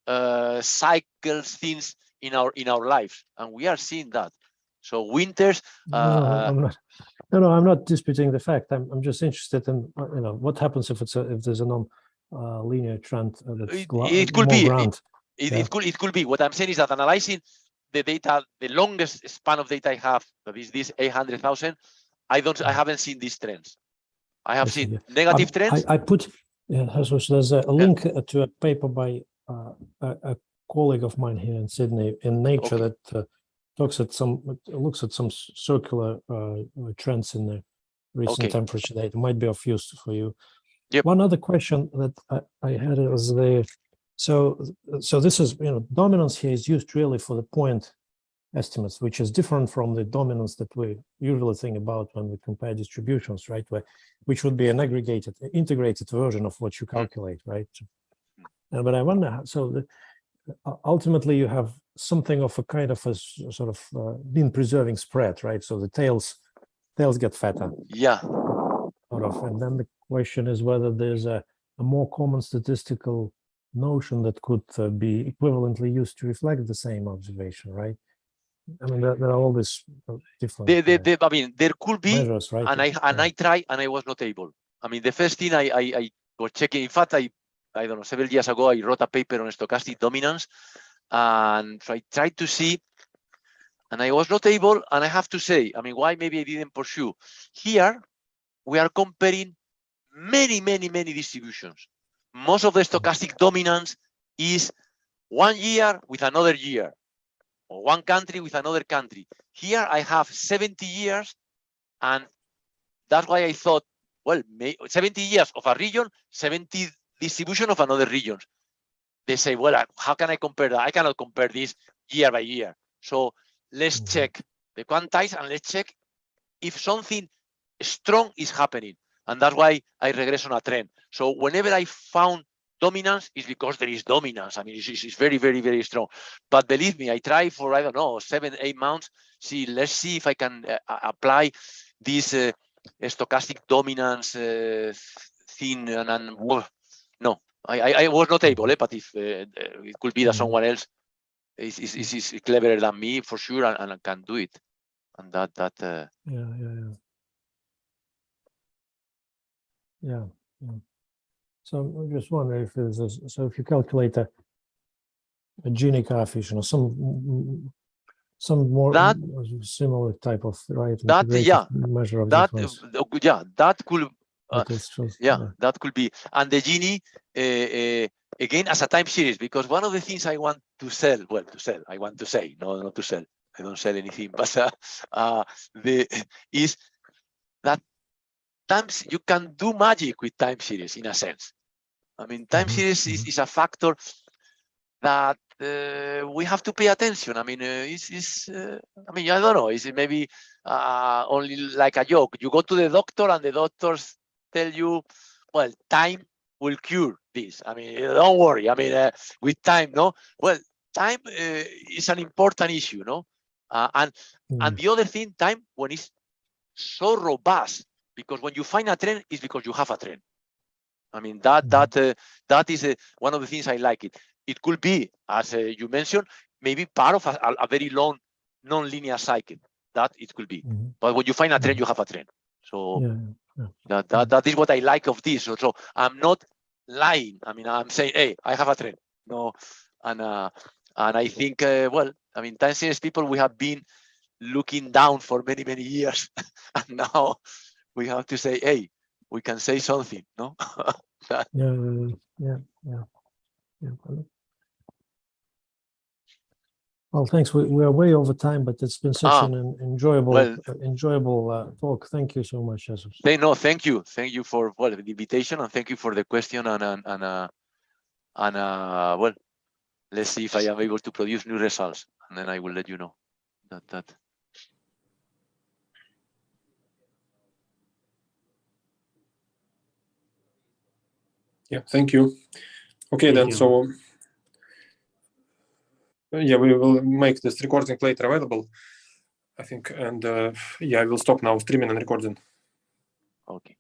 cycles, things in our lives, and we are seeing that. So winters. I'm not disputing the fact. I'm just interested in what happens if there's a non-linear trend that's it could more be grand. It could be. What I'm saying is that analyzing the data, the longest span of data I have, that is this 800,000, I haven't seen these trends. I have seen negative trends. I put there's a link to a paper by a colleague of mine here in Sydney in Nature that looks at some circular trends in the recent temperature data. Might be of use for you. Yep. One other question that I had was so this is dominance here is used really for the point estimates, which is different from the dominance that we usually think about when we compare distributions, right? Which would be an integrated version of what you calculate, right? But I wonder, ultimately you have something of a kind of a sort of mean preserving spread, right? So the tails get fatter. Yeah. And then the question is whether there's a more common statistical notion that could be equivalently used to reflect the same observation, right? I mean, there are all these different. I mean, there could be measures, right? And I tried, and I was not able. I mean, the first thing I was checking. In fact, I don't know, several years ago, I wrote a paper on stochastic dominance, and so I tried to see, and I was not able. And I have to say, I mean, why maybe I didn't pursue. Here, we are comparing many distributions. Most of the stochastic dominance is 1 year with another year, or one country with another country. Here I have 70 years, and that's why I thought, well, 70 years of a region, 70 distribution of another region. They say, well, how can I compare that? I cannot compare this year by year. So let's check the quantiles, and let's check if something strong is happening. And that's why I regress on a trend. So whenever I found dominance, it's because there is dominance. I mean, it's very strong. But believe me, I try for, I don't know, 7-8 months. Let's see if I can apply this stochastic dominance thing. And no, I was not able. But if it could be that someone else is cleverer than me for sure and can do it. And that. Yeah. So I'm just wondering if there's if you calculate a Gini coefficient or some more similar type of measure of difference. That could. That could be. And the Gini again as a time series, because one of the things I want to sell, I want to say, no, not to sell. I don't sell anything, but is that times you can do magic with time series in a sense. I mean, time series is a factor that we have to pay attention. I mean, I mean, I don't know. Is it maybe only like a joke? You go to the doctor and the doctors tell you, well, time will cure this. I mean, don't worry. I mean, with time, no? Well, time is an important issue, no? And the other thing, time, when it's so robust, because when you find a trend, it's because you have a trend. I mean, that is one of the things I like it. It could be, as you mentioned, maybe part of a very long non-linear cycle. That it could be. But when you find a trend, you have a trend. So that is what I like of this. So I'm not lying. I mean, I'm saying, hey, I have a trend. No, and I think, well, I mean, time series people, we have been looking down for many years, and now we have to say, hey, we can say something, no? Well, thanks. We are way over time, but it's been such an enjoyable talk. Thank you so much, Jesus. Thank you for the invitation, and thank you for the question. Well, let's see if I am able to produce new results, and then I will let you know that. Yeah, thank you. Okay, Thank then, you. so yeah, we will make this recording later available, I think, and yeah, I will stop now streaming and recording. Okay.